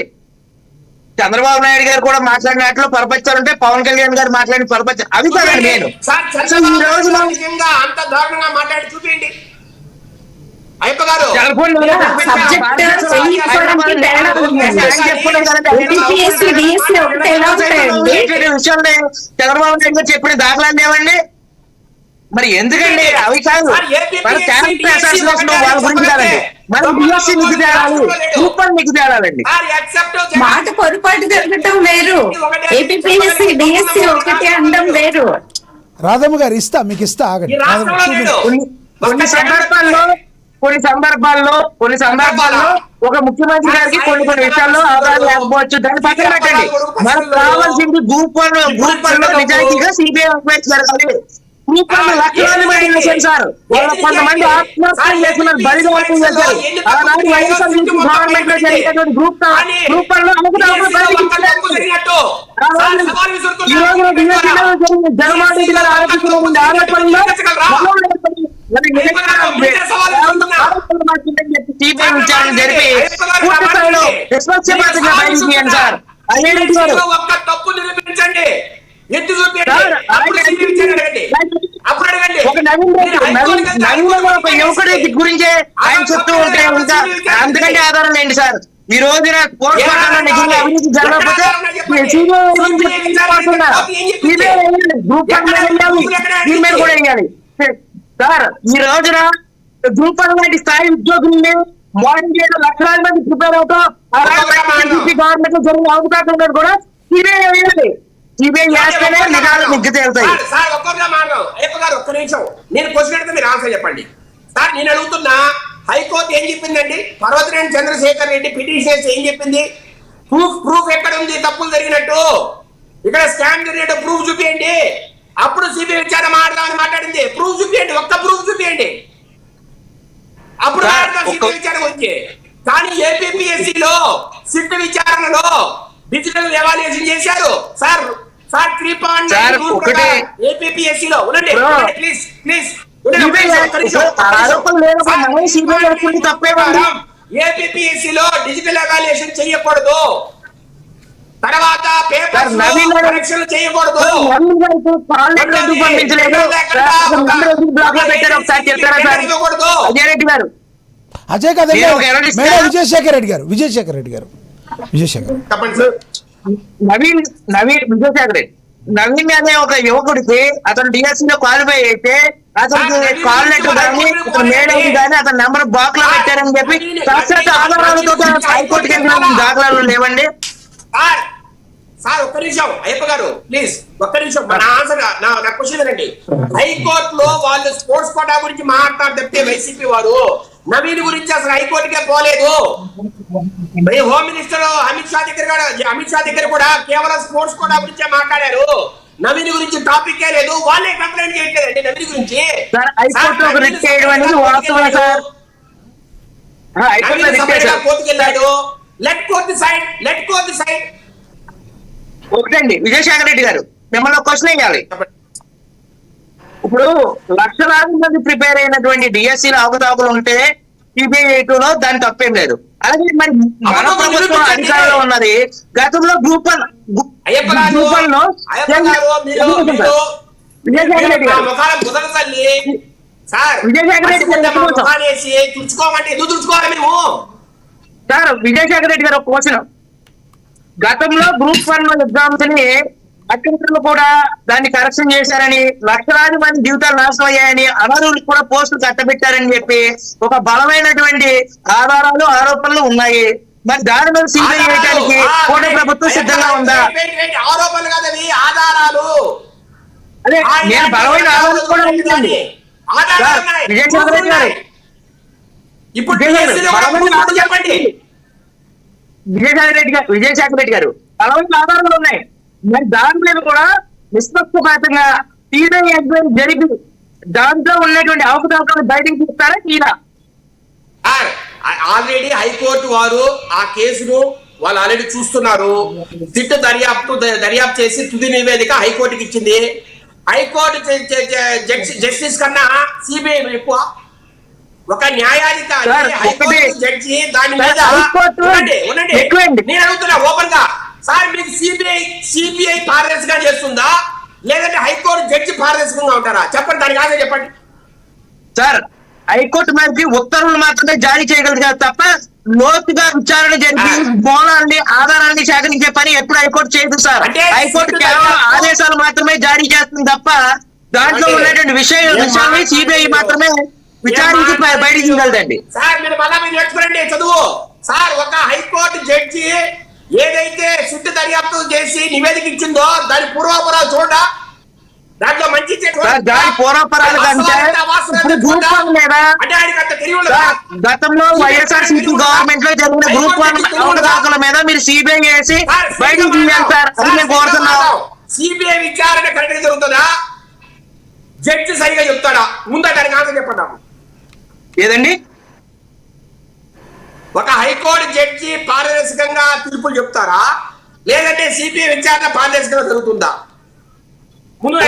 చంద్రబాబు నాయుడు గారు కూడా మాట్లాడినట్లు పరపచ్చారు ఉంటే పవన్ కళ్యాణ్ గారు మాట్లాడిన పరపచ్చారు అవి కాదు. నేను అంత దారుణంగా మాట్లాడి చూపించండి అయ్యప్ప గారు. చంద్రబాబు నాయుడు గారు చెప్పిన దాఖలాలు ఏమండి? మరి ఎందుకండి అవి కాదు మన క్యారెక్టర్ అసోసియేషన్ వాళ్ళ గురించి కాదండి మన బిఎస్సీ మీకు తేడాలి గ్రూప్ వన్ మీకు తేడాలండి మాట పొరపాటు జరగటం వేరు, ఏపీఎస్సీ డిఎస్సి ఒకటి అనడం వేరు. రాధమ్మ గారు ఇస్తా, మీకు ఇస్తా, ఆగండి. రాధమ్మ, కొన్ని సందర్భాల్లో ఒక ముఖ్యమంత్రి గారికి కొన్ని విషయాల్లో అవగాహన లేకపోవచ్చు, దాన్ని పక్కన పెట్టండి. మనకు కావాల్సింది గ్రూప్ వన్ లో నిజాయితీగా సిబిఐ ఎంక్వైరీ జరగాలి. గ్రూప్ వన్ లక్షలాది మంది చేశారు సార్, వాళ్ళ కొంతమంది ఆత్మహత్య చేస్తున్నారు, బలిదానం చేశారు. ఆనాడు వైఎస్ఆర్ గవర్నమెంట్ లో జరిగినటువంటి గ్రూప్ వన్ లో ఈ రోజు జగన్మోహన్ రెడ్డి గారు ఆరోపిస్తున్న ఆరోపణలో సిబిఐ విచారణ జరిపి పూర్తి స్థాయిలో నిష్పక్షపాతంగా బయటకు తీయండి సార్. ఒక్క తప్పు నిరూపించండి, ఎత్తి చూపించండి, ఒక ఒక యువకుడి గురించే ఆయన చెప్తూ ఉంటే ఇంకా అందుకంటే ఆధారం ఏంటి సార్? ఈ రోజున కోర్టు నిజంగా అవినీతి జరగకపోతే దీని మీద కూడా వేయాలి సార్. ఈ రోజున గ్రూప్ వన్ లాంటి స్థాయి ఉద్యోగుల్ని మార్నింగ్ చేయడం లక్షలాది మంది ప్రిపేర్ అవుతాం గవర్నమెంట్ లో జరిగిన అవకాశం కూడా సిబిఐ వేయాలి. సిబిఐ వేస్తేనే నిజాలు నిగ్గు తేలుతాయి. ఒక్క నిమిషం నేను క్వశ్చన్ అడిగితే మీరు ఆన్సర్ చెప్పండి సార్. నేను అడుగుతున్నా, హైకోర్టు ఏం చెప్పిందండి? పర్వతనేని చంద్రశేఖర్ రెడ్డి పిటిషన్ ఏం చెప్పింది? ప్రూఫ్ ఎక్కడ ఉంది తప్పులు జరిగినట్టు? ఇక్కడ స్కామ్ జరిగినట్టు ప్రూఫ్ చూపించండి, అప్పుడు సిబిఐ విచారణ మాట్లాడదామని మాట్లాడింది. ప్రూఫ్ చూపించండి, ఒక్క ప్రూఫ్ చూపించండి, అప్పుడు సిబిఐ విచారణ వచ్చి. కానీ ఏపీఎస్సీలో సిట్ విచారణలో డిజిటల్ ఎవాల్యుయేషన్ చేశారు సార్. సార్ 3.9 ఏపీఎస్సీలో ఉండండి ప్లీజ్ ప్లీజ్. ఏపీఎస్సీలో డిజిటల్ ఎవాల్యుయేషన్ చేయకూడదు, తర్వాత పేపర్ కరెక్షన్ చేయకూడదు. అజయ్ కదండి, మేడం విజయశేఖర్ రెడ్డి గారు, విజయశేఖర్ రెడ్డి గారు, విజయశేఖర్ విజయశేఖర్ రెడ్డి నవీన్ అనే ఒక యువకుడికి అతను డిఎస్సీ లో క్వాలిఫై అయితే అతనికి కాల్ లెటర్ కానీ మేడం కానీ అతని నెంబర్ బ్లాక్ లో పెట్టారని చెప్పి శాశ్వత ఆధారాలతో హైకోర్టుకి వెళ్ళిన దాఖలాలు లేవండి. సార్ ఒక్క నిమిషం అయ్యప్ప గారు ప్లీజ్ ఒక్క నిమిషం. నా ఆన్సర్ నా క్వశ్చన్ ఏంటండి, హైకోర్టులో వాళ్ళు స్పోర్ట్స్ కోటా గురించి మాట్లాడారు తప్పితే వైసీపీ వారు నవీన్ గురించి అసలు హైకోర్టుకే పోలేదు. హోమ్ మినిస్టర్ అమిత్ షా దగ్గర కూడా కేవలం స్పోర్ట్స్ కోటా గురించే మాట్లాడారు, నవీన్ గురించి టాపిక్ లేదు. వాళ్ళే కంప్లైంట్ చేయట్లేదండి నవీన్ గురించి. కోర్టుకెళ్ళాడు, లెట్ కోర్టు సైడ్. ఒకటండి విజయశేఖర్ రెడ్డి గారు, మిమ్మల్ని ఒక క్వశ్చన్ వేయాలి. ఇప్పుడు లక్షలాది మంది ప్రిపేర్ అయినటువంటి డిఎస్సీలో అవకతవకలు ఉంటే సిబిఐ లో దాని తప్పేం లేదు. అలాగే మరి మన ప్రభుత్వం అధికారంలో ఉన్నది. గతంలో గ్రూప్ వన్ లో విజయశేఖర్ రెడ్డి గారు సార్ విజయశేఖర్ రెడ్డి గారు ఒక క్వశ్చన్. గతంలో గ్రూప్ వన్ ఎగ్జామ్స్ ని అత్యంతలు కూడా దాన్ని కరెక్షన్ చేశారని, లక్షలాది మంది జీవితాలు నాశనం అయ్యాయని, అనర్హులకు కూడా పోస్టులు కట్టబెట్టారని చెప్పి ఒక బలమైనటువంటి ఆధారాలు ఆరోపణలు ఉన్నాయి. మరి దాని మీద సిబిఐ వేయడానికి కూటమి ప్రభుత్వం సిద్ధంగా ఉందా? ఆరోపణలు కాదవి ఆధారాలు. అదే నేను బలమైన ఆధారాలు కూడా ఉందండి విజయశేఖర్ రెడ్డి గారు. ఇప్పుడు చెప్పండి విజయశేఖర్ రెడ్డి గారు బలమైన ఆధారాలు ఉన్నాయి. మరి దాని మీద కూడా నిష్పక్షపాతంగా సిబిఐ ఎంక్వైరీ జరిపి దాంట్లో ఉన్నటువంటి అవకతవకలు బయటకు తీస్తారా తీరా? ఆల్రెడీ హైకోర్టు వారు ఆ కేసును వాళ్ళు ఆల్రెడీ చూస్తున్నారు. సిట్ దర్యాప్తు చేసి తుది నివేదిక హైకోర్టుకి ఇచ్చింది. హైకోర్టు జస్టిస్ కన్నా సిబిఐ ఎక్కువ. ఒక న్యాయాధికారి హైకోర్టు జడ్జి దాని మీద నేను అడుగుతున్నా ఓపెన్ గా, సార్ మీకు సిబిఐ పారదర్శకంగా చేస్తుందా లేదంటే హైకోర్టు జడ్జి పారదర్శకంగా ఉంటారా? చెప్పండి, దానికి ఆన్సర్ చెప్పండి. సార్ హైకోర్టు మనకి ఉత్తర్వులు మాత్రమే జారీ చేయగలదు తప్ప లోతుగా విచారణ జరిపి మూలాన్ని ఆధారాన్ని సేకరించే పని ఎప్పుడు హైకోర్టు చేయదు సార్. హైకోర్టు కేవలం ఆదేశాలు మాత్రమే జారీ చేస్తుంది తప్ప దాంట్లో ఉన్నటువంటి విషయాన్ని సిబిఐ మాత్రమే విచారించి బయటికి తీయగలదండి. సార్ మీరు మళ్ళా మీరు నేర్చుకోండి చదువు. సార్ ఒక హైకోర్టు జడ్జి ఏదైతే సిట్టు దర్యాప్తు చేసి నివేదిక ఇచ్చిందో దాని పూర్వాపరాలు చూడా, దాంట్లో మంచి దాని పూర్వపరాలు కంటే గ్రూప్ 1 మీద గతంలో వైఎస్ఆర్సీపీ గవర్నమెంట్ లో జరిగిన గ్రూప్ 1 అవకతవకల మీద మీరు సిబిఐ వేసి బయటికి తీయాలి సార్. అది మేము కోరుతున్నాం. సిబిఐ విచారణ కరెక్ట్ జరుగుతుందా, జడ్జి సరిగా చెప్తాడా ముందా దానికి ఆన్సర్ చెప్పండి. ఏదండి, ఒక హైకోర్టు జడ్జి పారదర్శకంగా తీర్పులు చెప్తారా, లేదంటే సిబిఐ విచారణ పారదర్శకంగా జరుగుతుందా? కోర్టు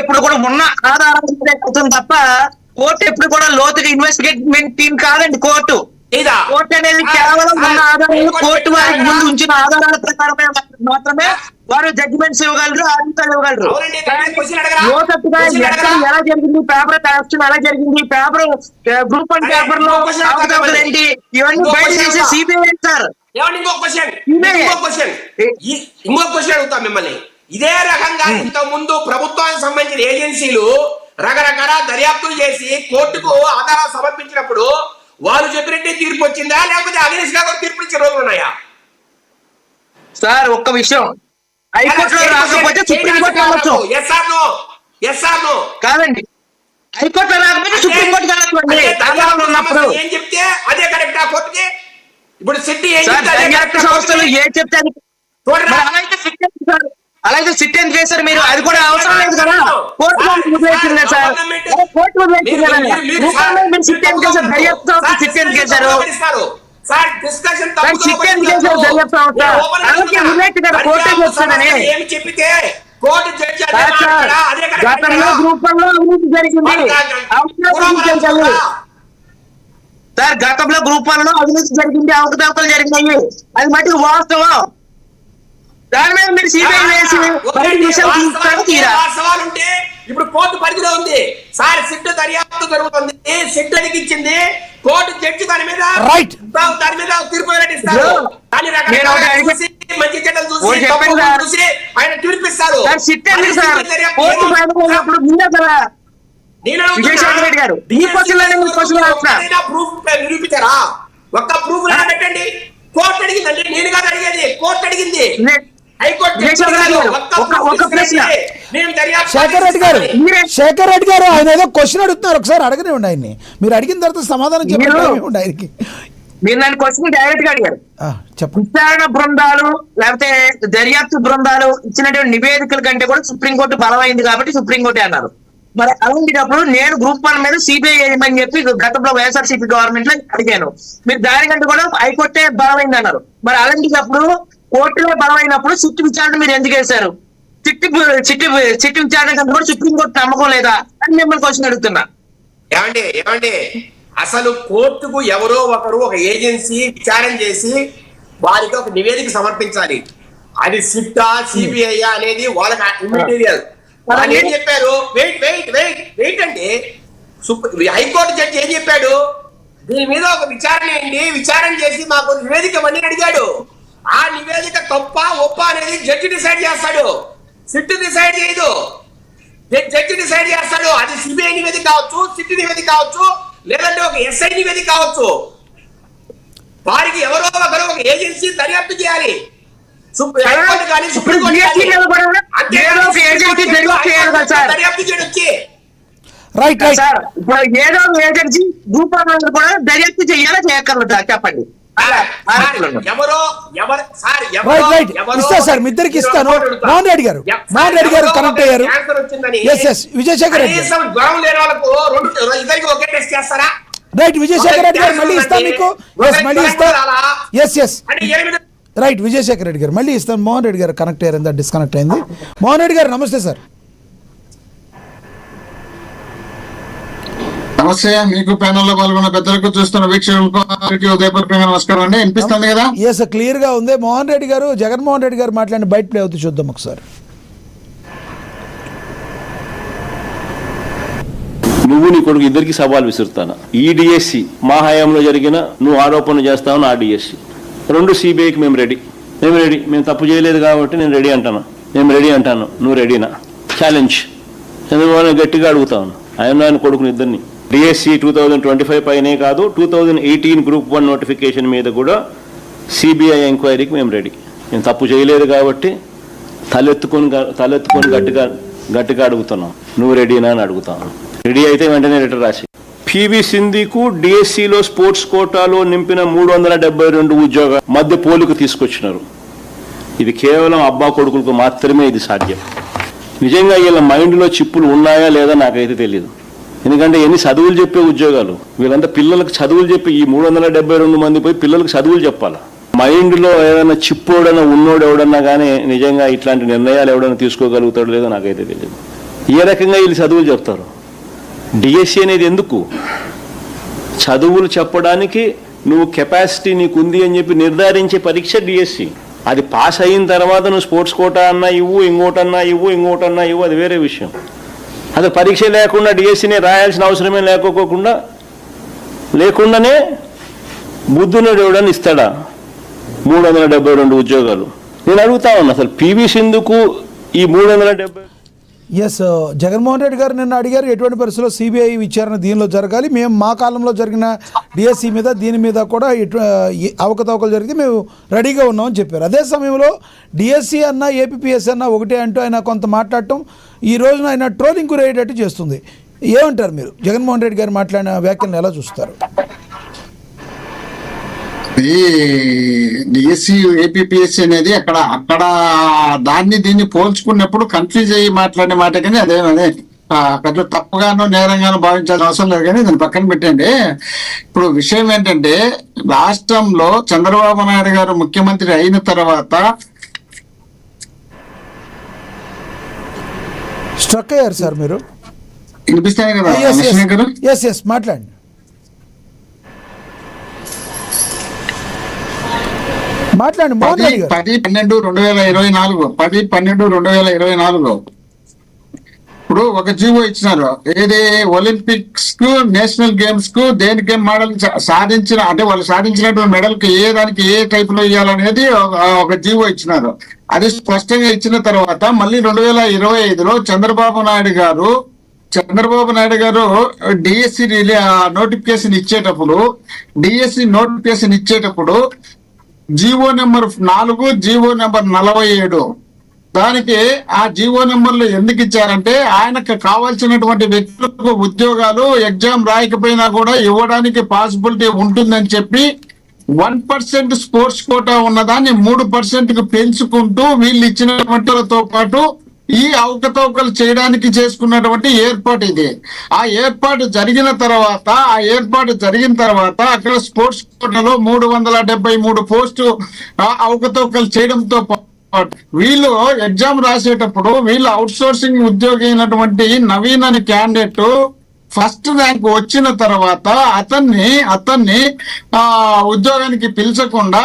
ఎప్పుడు కూడా ఉన్న ఆధారాలు తప్ప కోర్టు ఎప్పుడు కూడా లోతుగా ఇన్వెస్టిగేట్మెంట్ టీం కాదండి. కోర్టు అనేది కేవలం ఉన్న ఆధారాలు కోర్టు వారికి ముందు ఉంచిన ఆధారాల ప్రకారమే మాత్రమే వారు జడ్జిమెంట్స్ ఇవ్వగలరు, ఆదేశాలు ఇవ్వగలరు. లోతట్టుగా ఎలా జరిగింది, పేపర్ కరప్షన్ ఎలా జరిగింది, పేపర్ గ్రూప్ 1 పేపర్ లో అవకతవకలు ఏంటి, ఇవన్నీ బయట చేసే సిబిఐ సార్. ఇంకో క్వశ్చన్ అడుగుతా మిమ్మల్ని. ఇదే రకంగా ఇంత ముందు ప్రభుత్వానికి సంబంధించిన ఏజెన్సీలు రకరకాల దర్యాప్తులు చేసి కోర్టుకు ఆధారాలు సమర్పించినప్పుడు వాళ్ళు చెప్పినట్టే తీర్పు వచ్చిందా, లేకపోతే అవినీతి గా తీర్పు ఇచ్చే రోజులు ఉన్నాయా? సార్ ఒక్క విషయం, హైకోర్టులో రాకపోతే సుప్రీంకోర్టు రావచ్చు. కాదండి, హైకోర్టులో రాకపోతే సుప్రీంకోర్టు కావచ్చు. ఏం చెప్తే అదే కరెక్ట్ ఆ కోర్టుకి. ఇప్పుడు సిట్టి సంస్థలు ఏ చెప్తే అలాగే సిట్ ఎందుకు చేశారు మీరు? అది కూడా అవసరం లేదు కదా, కోర్టు వదిలేసిందే సార్. కోర్టు వదిలేసింది సిట్ ఎందుకు చేశారు? దర్యాప్తు సంస్థ సిట్ ఎందుకు చేశారు? సిట్ ఎందుకు చేశారు? దర్యాప్తు సంస్థ అలాగే వదిలేసి కదా కోర్టే చేస్తానని. గతంలో గ్రూప్ 1 లో అవినీతి జరిగింది సార్. గతంలో గ్రూప్ 1 లో అవినీతి జరిగింది, అవకతవకలు జరిగినాయి, అది మటుకు వాస్తవం. దాని మీద మీరు సిబిఐ వేసి ఉంటే ఇప్పుడు కోర్టు పరిధిలో ఉంది సార్. సిట్ దర్యాప్తు జరుగుతుంది, సిట్ అడిగించింది, కోర్టు జడ్జి దాని మీద తీర్పు వెల్లడిస్తారు. మంచి చెడ్డలు చూసి ఆయన తీర్పిస్తారు. నిరూపించారా? ఒక్క ప్రూఫ్ పెట్టండి. కోర్టు అడిగిందండి, నేను కాదు అడిగేది, కోర్టు అడిగింది. శేఖర్ రెడ్డి గారు ఆయన ఏదో క్వశ్చన్ అడుగుతున్నారు, ఒకసారి అడగనివ్వండి ఆయన్ని. మీరు అడిగిన తర్వాత సమాధానం చెప్పండి ఆయనకి. మీరు నన్ను క్వశ్చన్ డైరెక్ట్ గా అడిగారు. చెప్పండి. విచారణ బృందాలు లేకపోతే దర్యాప్తు బృందాలు ఇచ్చినటువంటి నివేదికల కంటే కూడా సుప్రీంకోర్టు బలమైంది కాబట్టి సుప్రీంకోర్టు అన్నారు. మరి అలాంటిటప్పుడు నేను గ్రూప్ 1 మీద సిబిఐ వేయమని చెప్పి గతంలో వైఎస్ఆర్సీపీ గవర్నమెంట్ లో అడిగాను. మీరు దానికంటే కూడా హైకోర్టే బలమైంది అన్నారు. మరి అలాంటిటప్పుడు కోర్టులో బలమైనప్పుడు సిట్ విచారణ మీరు ఎందుకు వేశారు? సిట్ విచారణ కంటే కూడా సుప్రీంకోర్టు నమ్మకం లేదా అని మిమ్మల్ని క్వశ్చన్ అడుగుతున్నా. ఏమండి అసలు కోర్టుకు ఎవరో ఒకరు ఒక ఏజెన్సీ విచారణ చేసి వారికి ఒక నివేదిక సమర్పించాలి. అది సిట్టా సిబిఐ అనేది వాళ్ళకి ఇమ్మెటీరియల్. వాళ్ళు ఏం చెప్పారు? వెయిట్ అంటే హైకోర్టు జడ్జి ఏం చెప్పాడు? దీని మీద ఒక విచారణ ఏంటి, విచారణ చేసి మాకు నివేదిక ఇవ్వండి అడిగాడు. ఆ నివేదిక తప్ప ఒప్ప అనేది జడ్జి డిసైడ్ చేస్తాడు, సిట్ డిసైడ్ చేయదు. జడ్జి డిసైడ్ చేస్తాడు. అది సిబిఐ నివేదిక కావచ్చు, సిట్ నివేదిక కావచ్చు, లేదంటే ఒక ఎస్ఐ నివేదిక కావచ్చు. వారికి ఎవరో ఒకరు ఒక ఏజెన్సీ దర్యాప్తు చేయాలి. రైట్ సార్, ఇప్పుడు ఏదో ఏజెన్సీ గ్రూప్ 1 కూడా దర్యాప్తు చేయాలా చేయక్కర్లేదా చెప్పండి. సార్ మీ ఇద్దరికి ఇస్తాను. మోహన్ రెడ్డి గారు కనెక్ట్ అయ్యారు. విజయశేఖర్ రెడ్డి రైట్. విజయశేఖర్ రెడ్డి గారు మళ్ళీ ఇస్తాను మీకు. మళ్ళీ ఇస్తాను. రైట్. విజయశేఖర్ రెడ్డి గారు మళ్ళీ ఇస్తాను. మోహన్ రెడ్డి గారు కనెక్ట్ అయ్యారు, డిస్కనెక్ట్ అయింది. మోహన్ రెడ్డి గారు నమస్తే సార్. నమస్తే. మీకు ప్యానల్ లో పాల్గొన్న పెద్దలకు చూస్తున్న వీక్షకులకు ఉదయపూర్వకంగా నమస్కారం అండి. వినిపిస్తుంది కదా? ఎస్, క్లియర్ గా ఉంది. మోహన్ రెడ్డి గారు, జగన్మోహన్ రెడ్డి గారు మాట్లాడిన బయట ప్లే అవుతుంది, చూద్దాం ఒకసారి. నువ్వు నీ కొడుకు ఇద్దరికి సవాల్ విసురుతాను. ఈ డిఎస్సి మా హయాంలో జరిగిన నువ్వు ఆరోపణ చేస్తావు, ఆ డిఎస్సి రెండు సిబిఐకి మేము రెడీ. మేము తప్పు చేయలేదు కాబట్టి నేను రెడీ అంటాను. నువ్వు రెడీనా? ఛాలెంజ్ చంద్రబాబు గట్టిగా అడుగుతాను ఆయన కొడుకుని ఇద్దరిని. డిఎస్సి 2025 పైనే కాదు, 2018 గ్రూప్ 1 నోటిఫికేషన్ మీద కూడా సిబిఐ ఎంక్వైరీకి మేము రెడీ. నేను తప్పు చేయలేదు కాబట్టి తలెత్తుకొని గట్టిగా అడుగుతున్నాం. నువ్వు రెడీనా అని అడుగుతాను. రెడీ అయితే వెంటనే లెటర్ రాసి. పివి సింధుకు డిఎస్సిలో స్పోర్ట్స్ కోటాలో నింపిన 372 ఉద్యోగాల మధ్య పోలిక తీసుకొచ్చినారు. ఇది కేవలం అబ్బా కొడుకులకు మాత్రమే ఇది సాధ్యం. నిజంగా వీళ్ళ మైండ్లో చిప్పులు ఉన్నాయా లేదా నాకైతే తెలియదు. ఎందుకంటే ఎన్ని చదువులు చెప్పే ఉద్యోగాలు, వీళ్ళంతా పిల్లలకు చదువులు చెప్పి ఈ 372 మంది పోయి పిల్లలకు చదువులు చెప్పాలి. మైండ్లో ఏదైనా చిప్పోడన్నా ఉన్నోడు ఎవడన్నా కానీ నిజంగా ఇట్లాంటి నిర్ణయాలు ఎవడన్నా తీసుకోగలుగుతాడో లేదో నాకైతే తెలియదు. ఏ రకంగా వీళ్ళు చదువులు చెప్తారు? డిఎస్సి అనేది ఎందుకు? చదువులు చెప్పడానికి నువ్వు కెపాసిటీ నీకుంది అని చెప్పి నిర్ధారించే పరీక్ష డిఎస్సి. అది పాస్ అయిన తర్వాత నువ్వు స్పోర్ట్స్ కోటా అన్నా ఇవ్వు, ఇంకోటన్నా ఇవ్వు, అది వేరే విషయం. అది పరీక్ష లేకుండా డిఎస్సిని రాయాల్సిన అవసరమే లేకుండానే బుద్ధునుడు ఎవడని ఇస్తాడా 372 ఉద్యోగాలు? నేను అడుగుతా ఉన్నా, అసలు పివి సింధుకు ఈ 370. ఎస్, జగన్మోహన్ రెడ్డి గారు నిన్న అడిగారు ఎటువంటి పరిస్థితుల్లో సిబిఐ విచారణ దీనిలో జరగాలి, మేము మా కాలంలో జరిగిన డిఎస్సి మీద దీని మీద కూడా అవకతవకలు జరిగితే మేము రెడీగా ఉన్నామని చెప్పారు. అదే సమయంలో డిఎస్సి అన్న ఏపీపీఎస్ అన్న ఒకటే అంటూ ఆయన కొంత మాట్లాడటం ఈ రోజున ఆయన ట్రోలింగ్ గురయ్యేటట్టు చేస్తుంది. ఏమంటారు మీరు? జగన్మోహన్ రెడ్డి గారు మాట్లాడిన వ్యాఖ్యలను ఎలా చూస్తారు? ఈ డిఎస్సి ఏపీపీఎస్సి అనేది అక్కడ దీన్ని పోల్చుకున్నప్పుడు కన్ఫ్యూజ్ అయ్యి మాట్లాడే మాట, కానీ అదే కొంచెం తప్పుగానో నేరంగానో భావించాల్సిన అవసరం లేదు. కానీ దాన్ని పక్కన పెట్టండి. ఇప్పుడు విషయం ఏంటంటే, రాష్ట్రంలో చంద్రబాబు నాయుడు గారు ముఖ్యమంత్రి అయిన తర్వాత స్ట్రక్ అయ్యారు సార్ మీరు. వినిపిస్తాయి కదా మాట్లాడండి. మోహన్ రెడ్డి గారు 10/12/2024 ఇప్పుడు ఒక జీవో ఇచ్చినారు. ఏది ఒలింపిక్స్ కు, నేషనల్ గేమ్స్ కు దేనికి మెడల్ సాధించిన, అంటే వాళ్ళు సాధించినటువంటి మెడల్ కి ఏ దానికి ఏ టైప్ లో ఇవ్వాలనేది ఒక జీవో ఇచ్చినారు. అది స్పష్టంగా ఇచ్చిన తర్వాత మళ్ళీ 2025లో చంద్రబాబు నాయుడు గారు డిఎస్సి నోటిఫికేషన్ ఇచ్చేటప్పుడు జీవో నెంబర్ 4, జీవో నెంబర్ 47, దానికి ఆ జీవో నెంబర్లు ఎందుకు ఇచ్చారంటే, ఆయనకు కావాల్సినటువంటి వ్యక్తులకు ఉద్యోగాలు ఎగ్జామ్ రాయకపోయినా కూడా ఇవ్వడానికి పాసిబిలిటీ ఉంటుందని చెప్పి 1% స్పోర్ట్స్ కోటా ఉన్నదాన్ని 3% పెంచుకుంటూ వీళ్ళు ఇచ్చినటువంటితో పాటు ఈ అవకతవకలు చేయడానికి చేసుకున్నటువంటి ఏర్పాటు ఇది. ఆ ఏర్పాటు జరిగిన తర్వాత అక్కడ స్పోర్ట్స్ కోటాలో 373 పోస్టు అవకతవకలు చేయడంతో పాటు వీళ్ళు ఎగ్జామ్ రాసేటప్పుడు వీళ్ళు అవుట్ సోర్సింగ్ ఉద్యోగి అయినటువంటి నవీన్ అనే క్యాండిడేట్ ఫస్ట్ ర్యాంక్ వచ్చిన తర్వాత అతన్ని ఉద్యోగానికి పిలిచకుండా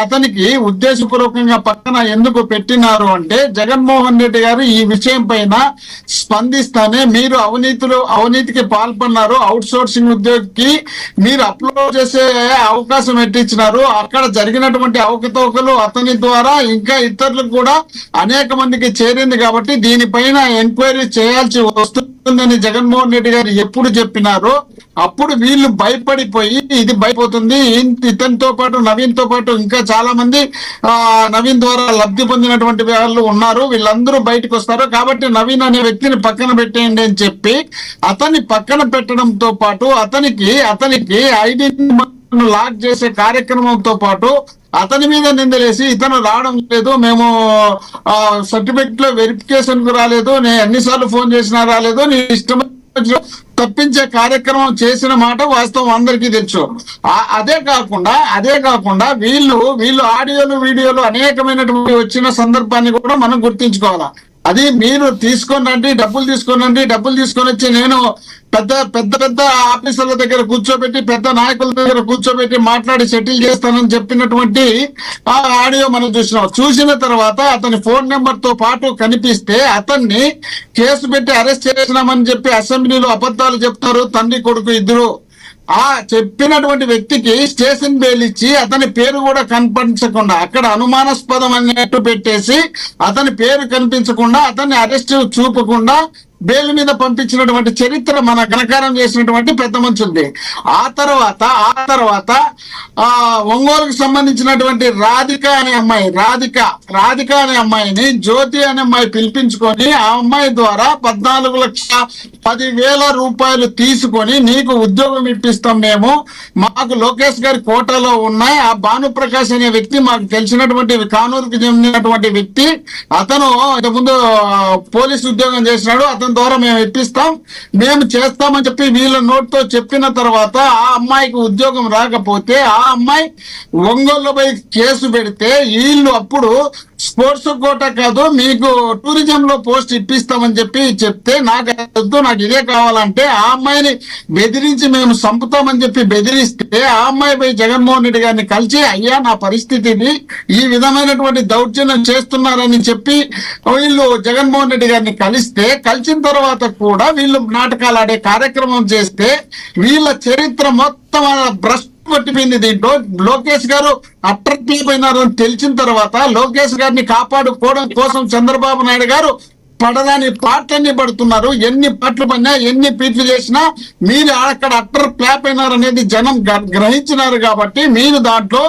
అతనికి ఉద్దేశపూర్వకంగా పక్కన ఎందుకు పెట్టినారు అంటే, జగన్మోహన్ రెడ్డి గారు ఈ విషయం పైన స్పందిస్తానే మీరు అవినీతికి పాల్పన్నారు, అవుట్ సోర్సింగ్ ఉద్యోగికి మీరు అప్లోడ్ చేసే అవకాశం ఎట్టించినారు, అక్కడ జరిగినటువంటి అవకతవకలు అతని ద్వారా ఇంకా ఇతరులకు కూడా అనేక మందికి చేరింది కాబట్టి దీనిపైన ఎంక్వైరీ చేయాల్సి వస్తుందని జగన్మోహన్ రెడ్డి గారు ఎప్పుడు చెప్పినారో అప్పుడు వీళ్ళు భయపడిపోయి ఇది భయపోతుంది, ఇతనితో పాటు నవీన్ తో పాటు ఇంకా చాలా మంది నవీన్ ద్వారా లబ్ధి పొందినటువంటి వాళ్ళు ఉన్నారు, వీళ్ళందరూ బయటకు వస్తారు కాబట్టి నవీన్ అనే వ్యక్తిని పక్కన పెట్టేయండి అని చెప్పి అతన్ని పక్కన పెట్టడంతో పాటు అతనికి ఐడెంటిటీ లాక్ చేసే కార్యక్రమంతో పాటు అతని మీద నిందలేసి ఇతను రావడం లేదు, మేము సర్టిఫికెట్ లో వెరిఫికేషన్ కు రాలేదు, నేను ఎన్నిసార్లు ఫోన్ చేసినా రాలేదు, నీ ఇష్టం తప్పించే కార్యక్రమం చేసిన మాట వాస్తవం అందరికీ తెలుసు. అదే కాకుండా వీళ్ళు ఆడియోలు వీడియోలు అనేకమైనటువంటి వచ్చిన సందర్భాన్ని కూడా మనం గుర్తించుకోవాలా. అది మీరు డబ్బులు తీసుకొని వచ్చి నేను పెద్ద ఆఫీసర్ల దగ్గర కూర్చోబెట్టి పెద్ద నాయకుల దగ్గర కూర్చోబెట్టి మాట్లాడి సెటిల్ చేస్తానని చెప్పినటువంటి ఆ ఆడియో మనం చూసిన తర్వాత అతని ఫోన్ నెంబర్ తో పాటు కనిపిస్తే అతన్ని కేసు పెట్టి అరెస్ట్ చేసినామని చెప్పి అసెంబ్లీలో అబద్ధాలు చెప్తారు తండ్రి కొడుకు ఇద్దరు. ఆ చెప్పినటువంటి వ్యక్తికి స్టేషన్ బెయిల్ ఇచ్చి అతని పేరు కూడా కనిపించకుండా అక్కడ అనుమానాస్పదం అన్నట్టు పెట్టేసి అతని పేరు కనిపించకుండా అతన్ని అరెస్ట్ చూపకుండా బెయిల్ మీద పంపించినటువంటి చరిత్ర మన ఘనకారం చేసినటువంటి పెద్ద మనుషులది. ఆ తర్వాత ఒంగోలుకు సంబంధించినటువంటి రాధిక అనే అమ్మాయిని జ్యోతి అనే అమ్మాయి పిలిపించుకొని ఆ అమ్మాయి ద్వారా 14,10,000 రూపాయలు తీసుకొని నీకు ఉద్యోగం ఇప్పిస్తాం మేము, మాకు లోకేష్ గారి కోటాలో ఉన్నాయి, ఆ భానుప్రకాష్ అనే వ్యక్తి మాకు తెలిసినటువంటి కానూరుకి చెందినటువంటి వ్యక్తి, అతను ఇంతకుముందు పోలీసు ఉద్యోగం చేసినాడు, అతని ద్వారా మేము ఇప్పిస్తాం, మేము చేస్తామని చెప్పి వీళ్ళ నోట్తో చెప్పిన తర్వాత ఆ అమ్మాయికి ఉద్యోగం రాకపోతే ఆ అమ్మాయి ఒంగోలులో పోయి కేసు పెడితే వీళ్ళు అప్పుడు స్పోర్ట్స్ కోటా కాదు మీకు టూరిజం లో పోస్ట్ ఇప్పిస్తామని చెప్తే నాకు ఇదే కావాలంటే ఆ అమ్మాయిని బెదిరించి మేము చంపుతామని చెప్పి బెదిరిస్తే ఆ అమ్మాయి పోయి జగన్మోహన్ రెడ్డి గారిని కలిసి అయ్యా నా పరిస్థితిని ఈ విధమైనటువంటి దౌర్జన్యం చేస్తున్నారని చెప్పి వీళ్ళు జగన్మోహన్ రెడ్డి గారిని కలిసిన తర్వాత కూడా వీళ్ళు నాటకాలు ఆడే కార్యక్రమం చేస్తే వీళ్ళ చరిత్ర మొత్తం భ్రష్టు కొట్టిపోయింది. దీంట్లో లోకేష్ గారు అట్రక్టిపోయినారని తెలిసిన తర్వాత లోకేష్ గారిని కాపాడుకోవడం కోసం చంద్రబాబు నాయుడు గారు పడదాని పాటలన్నీ పడుతున్నారు. ఎన్ని పాటలు పడినా ఎన్ని పీట్లు చేసినా మీరు అక్కడ అట్టర్ క్లాప్ అయినారనేది జనం గ్రహించినారు కాబట్టి మీరు దాంట్లో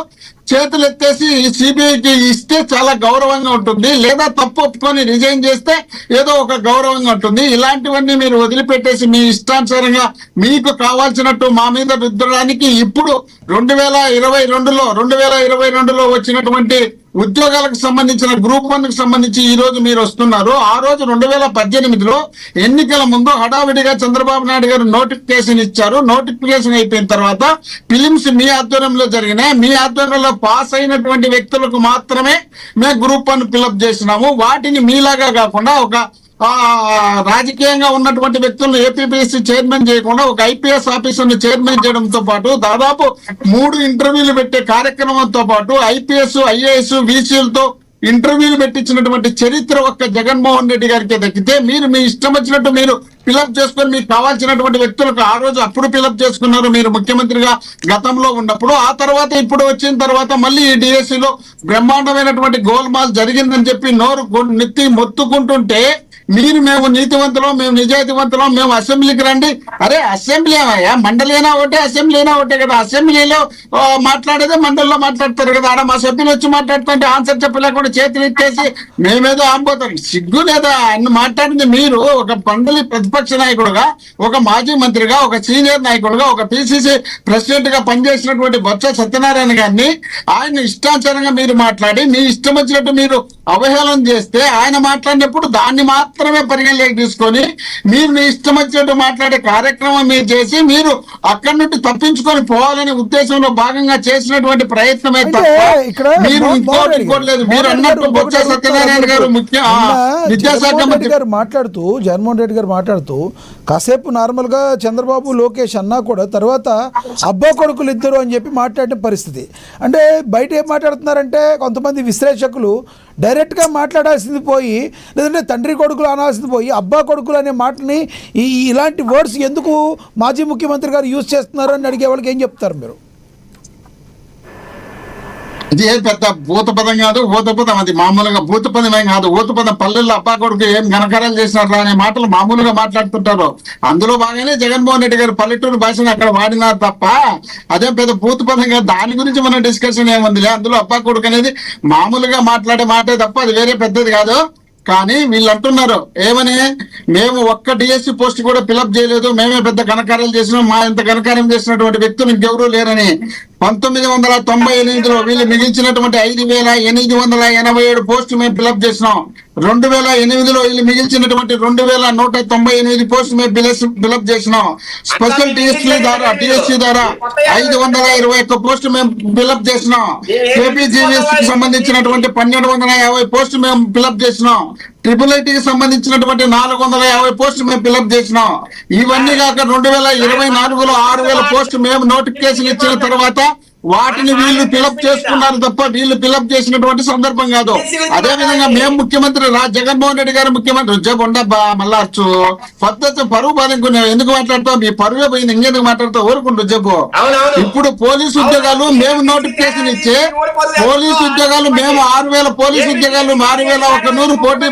చేతులు ఎత్తేసి సిబిఐకి ఇస్తే చాలా గౌరవంగా ఉంటుంది, లేదా తప్పు ఒప్పుకొని రిజైన్ చేస్తే ఏదో ఒక గౌరవంగా ఉంటుంది. ఇలాంటివన్నీ మీరు వదిలిపెట్టేసి మీ ఇష్టానుసారంగా మీకు కావాల్సినట్టు మా మీద రుద్దడానికి ఇప్పుడు 2022లో వచ్చినటువంటి ఉద్యోగాలకు సంబంధించిన గ్రూప్ 1 కు సంబంధించి ఈ రోజు మీరు వస్తున్నారు. ఆ రోజు 2018లో ఎన్నికల ముందు హడావిడిగా చంద్రబాబు నాయుడు గారు నోటిఫికేషన్ ఇచ్చారు. నోటిఫికేషన్ అయిపోయిన తర్వాత ఫిలిమ్స్ మీ ఆధ్వర్యంలో జరిగినాయి. మీ ఆధ్వర్యంలో పాస్ అయినటువంటి వ్యక్తులకు మాత్రమే మేము గ్రూప్ 1 ఫిలప్ చేసినాము. వాటిని మీలాగా కాకుండా ఒక రాజకీయంగా ఉన్నటువంటి వ్యక్తులను ఏపీపీఎస్సీ చైర్మన్ చేయకుండా ఒక ఐపీఎస్ ఆఫీసర్ని చైర్మన్ చేయడంతో పాటు దాదాపు 3 ఇంటర్వ్యూలు పెట్టే కార్యక్రమంతో పాటు ఐపీఎస్, ఐఏఎస్, వీసీలతో ఇంటర్వ్యూలు పెట్టించినటువంటి చరిత్ర ఒక్క జగన్మోహన్ రెడ్డి గారికి దక్కితే మీరు మీ ఇష్టం వచ్చినట్టు మీరు ఫిలప్ చేసుకొని మీకు కావాల్సినటువంటి వ్యక్తులకు ఆ రోజు అప్పుడు ఫిలప్ చేసుకున్నారు మీరు ముఖ్యమంత్రిగా గతంలో ఉన్నప్పుడు. ఆ తర్వాత ఇప్పుడు వచ్చిన తర్వాత మళ్ళీ ఈ డిఎస్సీలో బ్రహ్మాండమైనటువంటి గోల్మాల్ జరిగిందని చెప్పి నోరు నెత్తి మొత్తుకుంటుంటే మేము నీతివంతులం, మేము నిజాయితీవంతులం, మేము అసెంబ్లీకి రండి. అరే అసెంబ్లీ ఏమయ్యా, మండలి అయినా ఒకటే అసెంబ్లీ అయినా ఒకటే కదా. అసెంబ్లీలో మాట్లాడేదే మండలిలో మాట్లాడతారు కదా. ఆడ మా సభ్యులు వచ్చి మాట్లాడుతుంటే ఆన్సర్ చెప్పలేకుండా చేతులు ఇచ్చేసి మేమేదో ఆంపోతాం. సిగ్గు లేదా అన్ని మాట్లాడింది మీరు ఒక మండలి ప్రతిపక్ష నాయకుడుగా, ఒక మాజీ మంత్రిగా, ఒక సీనియర్ నాయకుడుగా, ఒక పిసిసి ప్రెసిడెంట్ గా పనిచేసినటువంటి బొత్స సత్యనారాయణ గారిని ఆయన ఇష్టానుసారంగా మీరు మాట్లాడి మీ ఇష్టం వచ్చినట్టు మీరు అవహేళన చేస్తే ఆయన మాట్లాడినప్పుడు దాన్ని మాత్రమే పరిగణలోకి తీసుకొని మీరు మీ ఇష్టం వచ్చినట్టు మాట్లాడే కార్యక్రమం మీరు చేసి మీరు అక్కడి నుండి తప్పించుకొని పోవాలనే ఉద్దేశంలో భాగంగా చేసినటువంటి ప్రయత్నమే తప్ప మీరు ఇంకోటి లేదు. మీరు అన్నట్టు బొత్స సత్యనారాయణ గారు విద్యాశాఖ మంత్రి గారు మాట్లాడుతూ, జగన్మోహన్ రెడ్డి గారు మాట్లాడుతూ కాసేపు నార్మల్ గా చంద్రబాబు లోకేష్ అన్నా కూడా తర్వాత అబ్బా కొడుకులు ఇద్దరు అని చెప్పి మాట్లాడిన పరిస్థితి. అంటే బయట ఏం మాట్లాడుతున్నారంటే కొంతమంది విశ్లేషకులు డైరెక్ట్గా మాట్లాడాల్సింది పోయి, లేదంటే తండ్రి కొడుకులు అనాల్సింది పోయి అబ్బా కొడుకులు అనే మాటని ఇలాంటి వర్డ్స్ ఎందుకు మాజీ ముఖ్యమంత్రి గారు యూజ్ చేస్తున్నారు అని అడిగే వాళ్ళకి ఏం చెప్తారు మీరు? ఇది పెద్ద భూతపదం కాదు, ఊతపదం. అది మామూలుగా భూతపదం ఏం కాదు. ఊతపదం పల్లెల్లో అబ్బా కొడుకు ఏం ఘనకారాలు చేసినారు అనే మాటలు మామూలుగా మాట్లాడుతుంటారు. అందులో బాగానే జగన్మోహన్ రెడ్డి గారు పల్లెటూరు భాషను అక్కడ వాడినారు తప్ప అదేం పెద్ద భూతపదం కాదు. దాని గురించి మన డిస్కషన్ ఏముందిలే. అందులో అబ్బా కొడుకు అనేది మామూలుగా మాట్లాడే మాటే తప్ప అది వేరే పెద్దది కాదు. కానీ వీళ్ళు అంటున్నారు ఏమని, మేము ఒక్క డిఎస్సి పోస్ట్ కూడా ఫిలప్ చేయలేదు, మేమే పెద్ద ఘనకార్యాలు చేసినాం, మా ఇంత ఘనకార్యం చేసినటువంటి వ్యక్తులు ఇంకెవరూ లేరని. 1998లో వీళ్ళు మిగిల్చినటువంటి 5,887 పోస్టు మేము ఫిలప్ చేసినాం. 2008లో వీళ్ళు మిగిల్చినటువంటి 2,198 పోస్టు మేము ఫిలప్ చేసినాం. స్పెషల్ డిఎస్సి ద్వారా 521 పోస్టు మేము ఫిలప్ చేసినాం. ఏపీజీవీఎస్ కి సంబంధించినటువంటి 1,250 పోస్టు మేము ఫిలప్ చేసినాం. IIITకి సంబంధించినటువంటి 450 పోస్టు మేము ఫిలప్ చేసినాం. ఇవన్నీ కాక 2024లో 6,000 పోస్టు మేము నోటిఫికేషన్ ఇచ్చిన తర్వాత వాటిని వీళ్ళు ఫిలప్ చేసుకున్నారు తప్ప వీళ్ళు ఫిలప్ చేసినటువంటి సందర్భం కాదు. అదే విధంగా మేము ముఖ్యమంత్రి జగన్మోహన్ రెడ్డి గారు ముఖ్యమంత్రి ఉండబ్బా మళ్ళార్చు పద్ధతి పరువు బాధకున్నావు ఎందుకు మాట్లాడతావు? మీ పరువే పోయింది ఇంకెందుకు మాట్లాడతావు? ఊరుకుంటు చెప్పు. ఇప్పుడు పోలీసు ఉద్యోగాలు మేము నోటిఫికేషన్ ఇచ్చి పోలీసు ఉద్యోగాలు మేము 6,000 పోలీసు ఉద్యోగాలు 6,100 పోటీ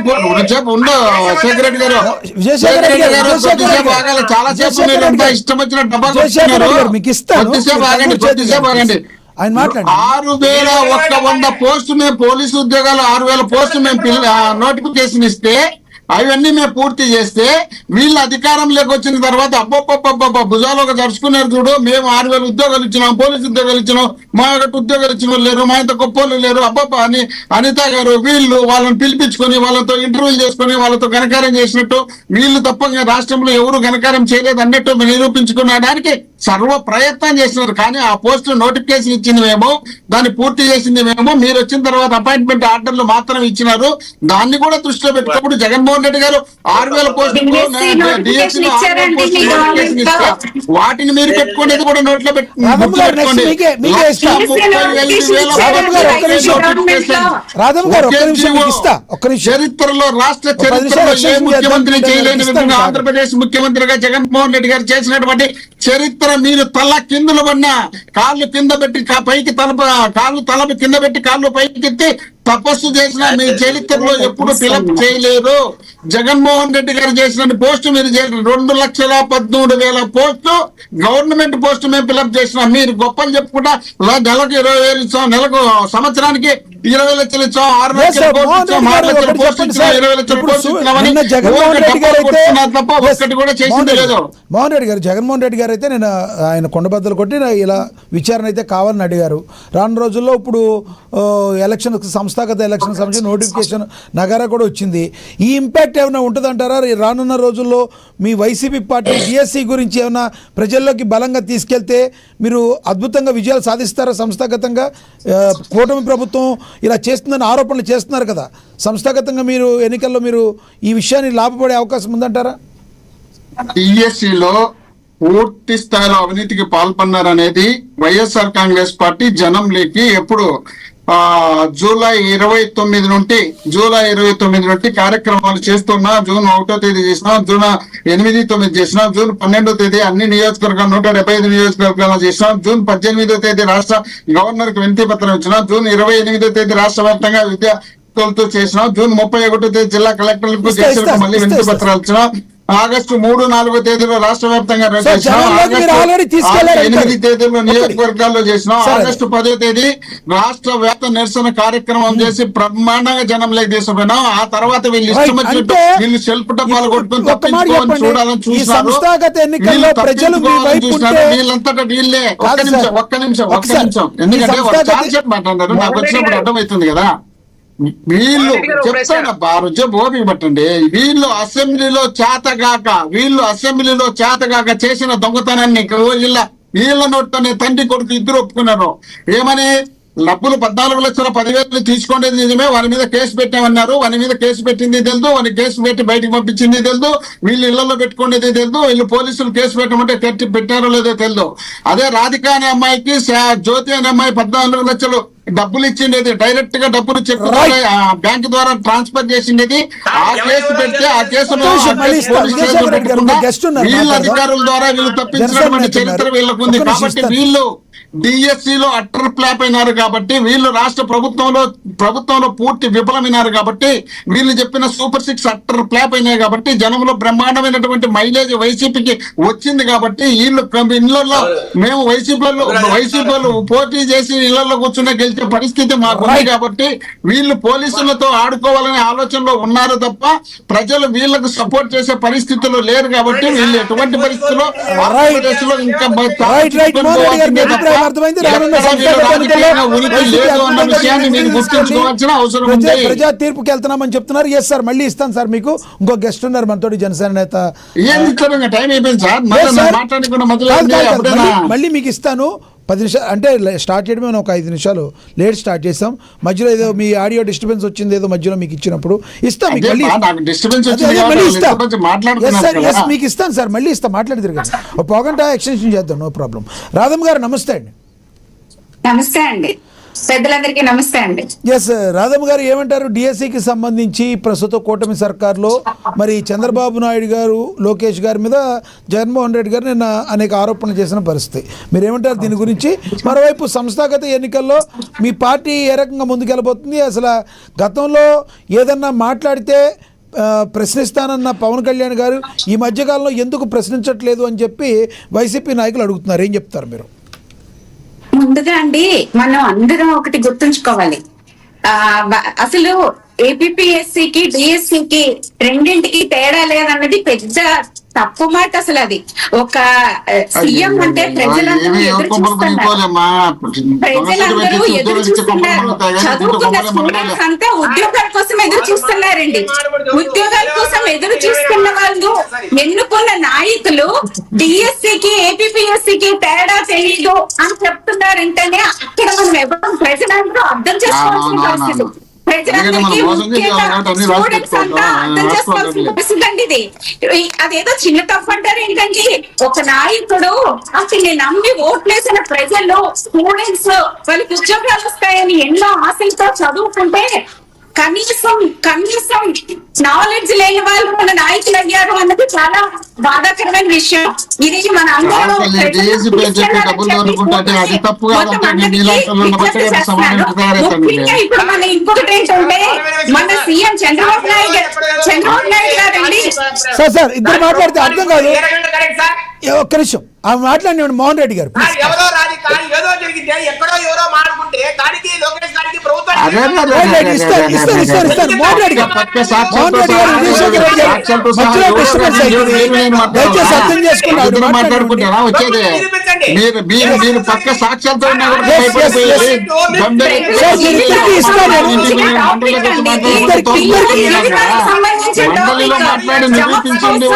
చెప్పు ఉండు శేఖర్ రెడ్డి గారు. విజయశేఖర్ రెడ్డి గారు కొద్దిసేపు ఆగాలి. చాలా సేపు మీరు అంతా ఇష్టం వచ్చిన డబ్బా మీకు ఇస్తాను. కొద్దిసేపు ఆగండి. ఆయన మాట్లాడండి. 6,100 పోస్టు మేము పోలీసు ఉద్యోగాలు 6,000 పోస్టు మేము నోటిఫికేషన్ ఇస్తే అవన్నీ మేము పూర్తి చేస్తే వీళ్ళు అధికారంలోకి వచ్చిన తర్వాత అబ్బబ్బబ్బబ్బ భుజాలు ఒక జరుచుకున్నారు చూడు. మేము 6,000 ఉద్యోగాలు ఇచ్చినాం, పోలీసు ఉద్యోగాలు ఇచ్చినాం, మా గట్టు ఉద్యోగాలు ఇచ్చిన వాళ్ళు లేరు, మా ఇంత గొప్పలు లేరు అబ్బబ్బ అని అనిత గారు వీళ్ళు వాళ్ళని పిలిపించుకొని వాళ్ళతో ఇంటర్వ్యూలు చేసుకుని వాళ్ళతో ఘనకార్యం చేసినట్టు వీళ్ళు తప్ప రాష్ట్రంలో ఎవరు ఘనకార్యం చేయలేదు అన్నట్టు నిరూపించుకునడానికి సర్వ ప్రయత్నం చేసినారు. కానీ ఆ పోస్టు నోటిఫికేషన్ ఇచ్చింది మేము, దాన్ని పూర్తి చేసింది మేము. మీరు వచ్చిన తర్వాత అపాయింట్మెంట్ ఆర్డర్లు మాత్రం ఇచ్చినారు. దాన్ని కూడా దృష్టిలో పెట్టుకున్నప్పుడు జగన్మోహన్ రెడ్డి గారు 6,000 పోస్టులు వాటిని మీరు పెట్టుకునేది కూడా నోట్లో చరిత్రలో రాష్ట్ర చరిత్రలో ఏ ముఖ్యమంత్రి చేయలేని విధంగా ఆంధ్రప్రదేశ్ ముఖ్యమంత్రిగా జగన్మోహన్ రెడ్డి గారు చేసినటువంటి చరిత్ర మీరు తల కిందలు పడినా కాళ్ళు కింద పెట్టి పైకి కాళ్ళు కింద పెట్టి కాళ్ళు పైకి ఎత్తి తపస్సు చేసిన మీ చరిత్రలో ఎప్పుడు ఫిలప్ చేయలేరు. జగన్మోహన్ రెడ్డి గారు చేసిన పోస్టు మీరు 2,13,000 పోస్టు గవర్నమెంట్ పోస్టు మేము ఫిలప్ చేసినాం. మీరు గొప్పలు చెప్పుకుంటా నెలకు 20,000 ఇచ్చాం, నెలకు సంవత్సరానికి 20 లక్షలు ఇచ్చాం, 6 లక్షల పోస్టు ఇచ్చాం, 6 లక్షల పోస్టు ఇచ్చాం, 20 లక్షల పోస్టు ఇచ్చామని తప్ప ఒక్కటి కూడా చేసింది లేదు. మోహన్ రెడ్డి గారు జగన్మోహన్ రెడ్డి గారు అయితే నేను ఆయన కొండబద్దలు కొట్టి ఇలా విచారణ అయితే కావాలని అడిగారు. రాను రోజుల్లో ఇప్పుడు ఎలక్షన్ సంస్థాగత ఎలక్షన్ సంబంధించి నోటిఫికేషన్ నగారా కూడా వచ్చింది. ఈ ఇంపాక్ట్ ఏమైనా ఉంటుందంటారా రానున్న రోజుల్లో? మీ వైసీపీ పార్టీ డిఎస్సి గురించి ఏమైనా ప్రజల్లోకి బలంగా తీసుకెళ్తే మీరు అద్భుతంగా విజయాలు సాధిస్తారా? సంస్థాగతంగా కూటమి ప్రభుత్వం ఇలా చేస్తుందని ఆరోపణలు చేస్తున్నారు కదా, సంస్థాగతంగా మీరు ఎన్నికల్లో మీరు ఈ విషయాన్ని లాభపడే అవకాశం ఉందంటారా? డిఎస్సిలో పూర్తి స్థాయిలో అవినీతికి పాల్పన్నారనేది వైఎస్ఆర్ కాంగ్రెస్ పార్టీ జనంలోకి ఎప్పుడు జూలై 29 నుండి కార్యక్రమాలు చేస్తున్నా. జూన్ 1వ తేదీ చేసినా, జూన్ 8, 9 చేసినా, జూన్ 12వ తేదీ అన్ని నియోజకవర్గాలు 175 నియోజకవర్గాలు చేసినా, జూన్ 18వ తేదీ రాష్ట్ర గవర్నర్ కు వినతి పత్రం ఇచ్చినా, జూన్ 28వ తేదీ రాష్ట్ర వ్యాప్తంగా విద్యార్థులతో చేసినా, జూన్ 31వ తేదీ జిల్లా కలెక్టర్లకు చేసిన మళ్ళీ వినతి పత్రాలు ఇచ్చినా, ఆగస్టు 3, 4 తేదీలో రాష్ట్ర వ్యాప్తంగా 8 తేదీలో నియోజకవర్గాల్లో చేసినాం, ఆగస్టు 10వ తేదీ రాష్ట్ర వ్యాప్త నిరసన కార్యక్రమం చేసి బ్రహ్మాండంగా జనంలోకి తీసుకుపోయినాం. ఆ తర్వాత వీళ్ళు ఇష్టం వచ్చినట్టు వీళ్ళు సెల్ఫ్ టపాలు కొట్టుకుని తప్పించుకోవాలని చూడాలని చూసినారు. వీళ్ళంతటా వీళ్ళే ఒక్క నిమిషం ఎందుకంటే వాళ్ళు చాలా సేపు మాట్లాడారు, నాకు వచ్చినప్పుడు అర్థమవుతుంది కదా. వీళ్ళు చెప్తానబ్బా ఓపిక పట్టండి. వీళ్ళు అసెంబ్లీలో చేతగాక చేసిన దొంగతనాన్ని వీళ్ళ నోట్తోనే తండ్రి కొడుకు ఇద్దరు ఒప్పుకున్నారు. ఏమని డబ్బులు 14,10,000 తీసుకునేది నిజమే, వారి మీద కేసు పెట్టామన్నారు. వారి మీద కేసు పెట్టింది తెలుదు, వారి కేసు పెట్టి బయటకు పంపించింది తెలుదు, వీళ్ళు ఇళ్లలో పెట్టుకునేది తెలుదు, వీళ్ళు పోలీసులు కేసు పెట్టమంటే పెట్టారో లేదో తెలుదు. అదే రాధిక అనే అమ్మాయికి జ్యోతి అనే అమ్మాయి 14 లక్షలు డబ్బులు ఇచ్చిండేది, డైరెక్ట్ గా డబ్బులు చెక్ బ్యాంక్ ద్వారా ట్రాన్స్ఫర్ చేసిండేది. ఆ కేసు పెడితే ఆ కేసులో వీళ్ళ అధికారుల ద్వారా వీళ్ళు తప్పించినటువంటి చరిత్ర వీళ్ళకు ఉంది. కాబట్టి వీళ్ళు డిఎస్సిలో అట్టర్ ఫ్లాప్ అయినారు. కాబట్టి వీళ్ళు రాష్ట్ర ప్రభుత్వంలో పూర్తి విఫలమైనారు. కాబట్టి వీళ్ళు చెప్పిన సూపర్ 6 అట్టర్ ఫ్లాప్ అయినాయి. కాబట్టి జనంలో బ్రహ్మాండమైనటువంటి మైలేజ్ వైసీపీకి వచ్చింది. కాబట్టి వీళ్ళు ఇళ్లలో మేము వైసీపీలో పోటీ చేసి ఇళ్లలో కూర్చుని గెలిచే పరిస్థితి మాకు ఉంది. కాబట్టి వీళ్ళు పోలీసులతో ఆడుకోవాలనే ఆలోచనలో ఉన్నారు తప్ప ప్రజలు వీళ్ళకు సపోర్ట్ చేసే పరిస్థితుల్లో లేరు. కాబట్టి వీళ్ళు ఎటువంటి పరిస్థితుల్లో ఆంధ్రప్రదేశ్లో ఇంకా ప్రజా తీర్పుకి వెళ్తున్నామని చెప్తున్నారు. ఎస్ సార్, మళ్ళీ ఇస్తాను సార్. మీకు ఇంకో గెస్ట్ ఉన్నారు మనతోటి, జనసేన నేత. మళ్ళీ మీకు ఇస్తాను 10 నిమిషాలు, అంటే స్టార్ట్ చేయడమే మనం ఒక 5 నిమిషాలు లేట్ స్టార్ట్ చేసాం. మధ్యలో ఏదో మీ ఆడియో డిస్టర్బెన్స్ వచ్చింది, ఏదో మధ్యలో మీకు ఇచ్చినప్పుడు ఇస్తాం. మీకు మళ్ళీ మీకు ఇస్తాను సార్, మళ్ళీ ఇస్తాం. మాట్లాడి తిరగండి, ఒక 1 గంట ఎక్స్టెన్షన్ చేద్దాం, నో ప్రాబ్లం. రాధమ్ గారు నమస్తే అండి. నమస్తే అండి, పెద్దలందరికీ నమస్తే అండి. ఎస్ రాధమ్మ గారు ఏమంటారు? డిఎస్సికి సంబంధించి ప్రస్తుత కూటమి సర్కార్లో మరి చంద్రబాబు నాయుడు గారు, లోకేష్ గారి మీద జగన్మోహన్ రెడ్డి గారు నిన్న అనేక ఆరోపణలు చేసిన పరిస్థితి, మీరు ఏమంటారు దీని గురించి? మరోవైపు సంస్థాగత ఎన్నికల్లో మీ పార్టీ ఏ రకంగా ముందుకెళ్ళబోతుంది? అసలు గతంలో ఏదన్నా మాట్లాడితే ప్రశ్నిస్తానన్న పవన్ కళ్యాణ్ గారు ఈ మధ్యకాలంలో ఎందుకు ప్రశ్నించట్లేదు అని చెప్పి వైసీపీ నాయకులు అడుగుతున్నారు, ఏం చెప్తారు మీరు? ముందుగా అండి, మనం అందరం ఒకటి గుర్తుంచుకోవాలి. అసలు ఏపీఎస్సికి డిఎస్సికి రెండింటికి తేడా లేదన్నది పెద్ద తప్పు మాట. అసలు అది ఒక సీఎం అంటే ప్రజలందరూ ఎదురు చూస్తున్నారు. చదువుకున్న స్టూడెంట్స్ అంతా ఉద్యోగాల కోసం ఎదురు చూస్తున్నారండి. ఉద్యోగాల కోసం ఎదురు చూస్తున్న వాళ్ళు ఎన్నుకున్న నాయకులు డిఎస్సికి ఏపీఎస్సికి తేడా తెలియదు అని చెప్తున్నారంటేనే అక్కడ మనం ఎవరు ప్రజలందరూ అర్థం చేసుకోవాల్సిన పరిస్థితి. అదేదో చిన్న తప్పు అంటారు ఏంటంటే, ఒక నాయకుడు అతన్ని నమ్మి ఓట్లేసిన ప్రజలు, స్టూడెంట్స్ వాళ్ళకి ఉద్యోగాలు వస్తాయని ఎన్నో ఆశలతో చదువుకుంటే కనీసం నాలెడ్జ్ లేని వాళ్ళు మన నాయకులు అయ్యారు అన్నది చాలా బాధాకరమైన విషయం. ఇది మన అందరూ ఇప్పుడు మన ఇంకొకటి ఏంటంటే, మన సీఎం చంద్రబాబు నాయుడు గారండి. సార్ ఇద్దరు మాట్లాడితే అర్థం కాదు, ఒక్క నిమిషం మాట్లాడిన మోహన్ రెడ్డి గారు. ఎవరో రాజకీయ ఏదో జరిగితే ఎక్కడో ఎవరో మాట్లాడుకుంటే దానికి లోకేష్ గారికి ప్రభుత్వం మాట్లాడుకుంటారా వచ్చేది? మీరు పక్క సాక్ష్యాలతో ఉన్నా మండలిలో మాట్లాడి నిరూపించండి.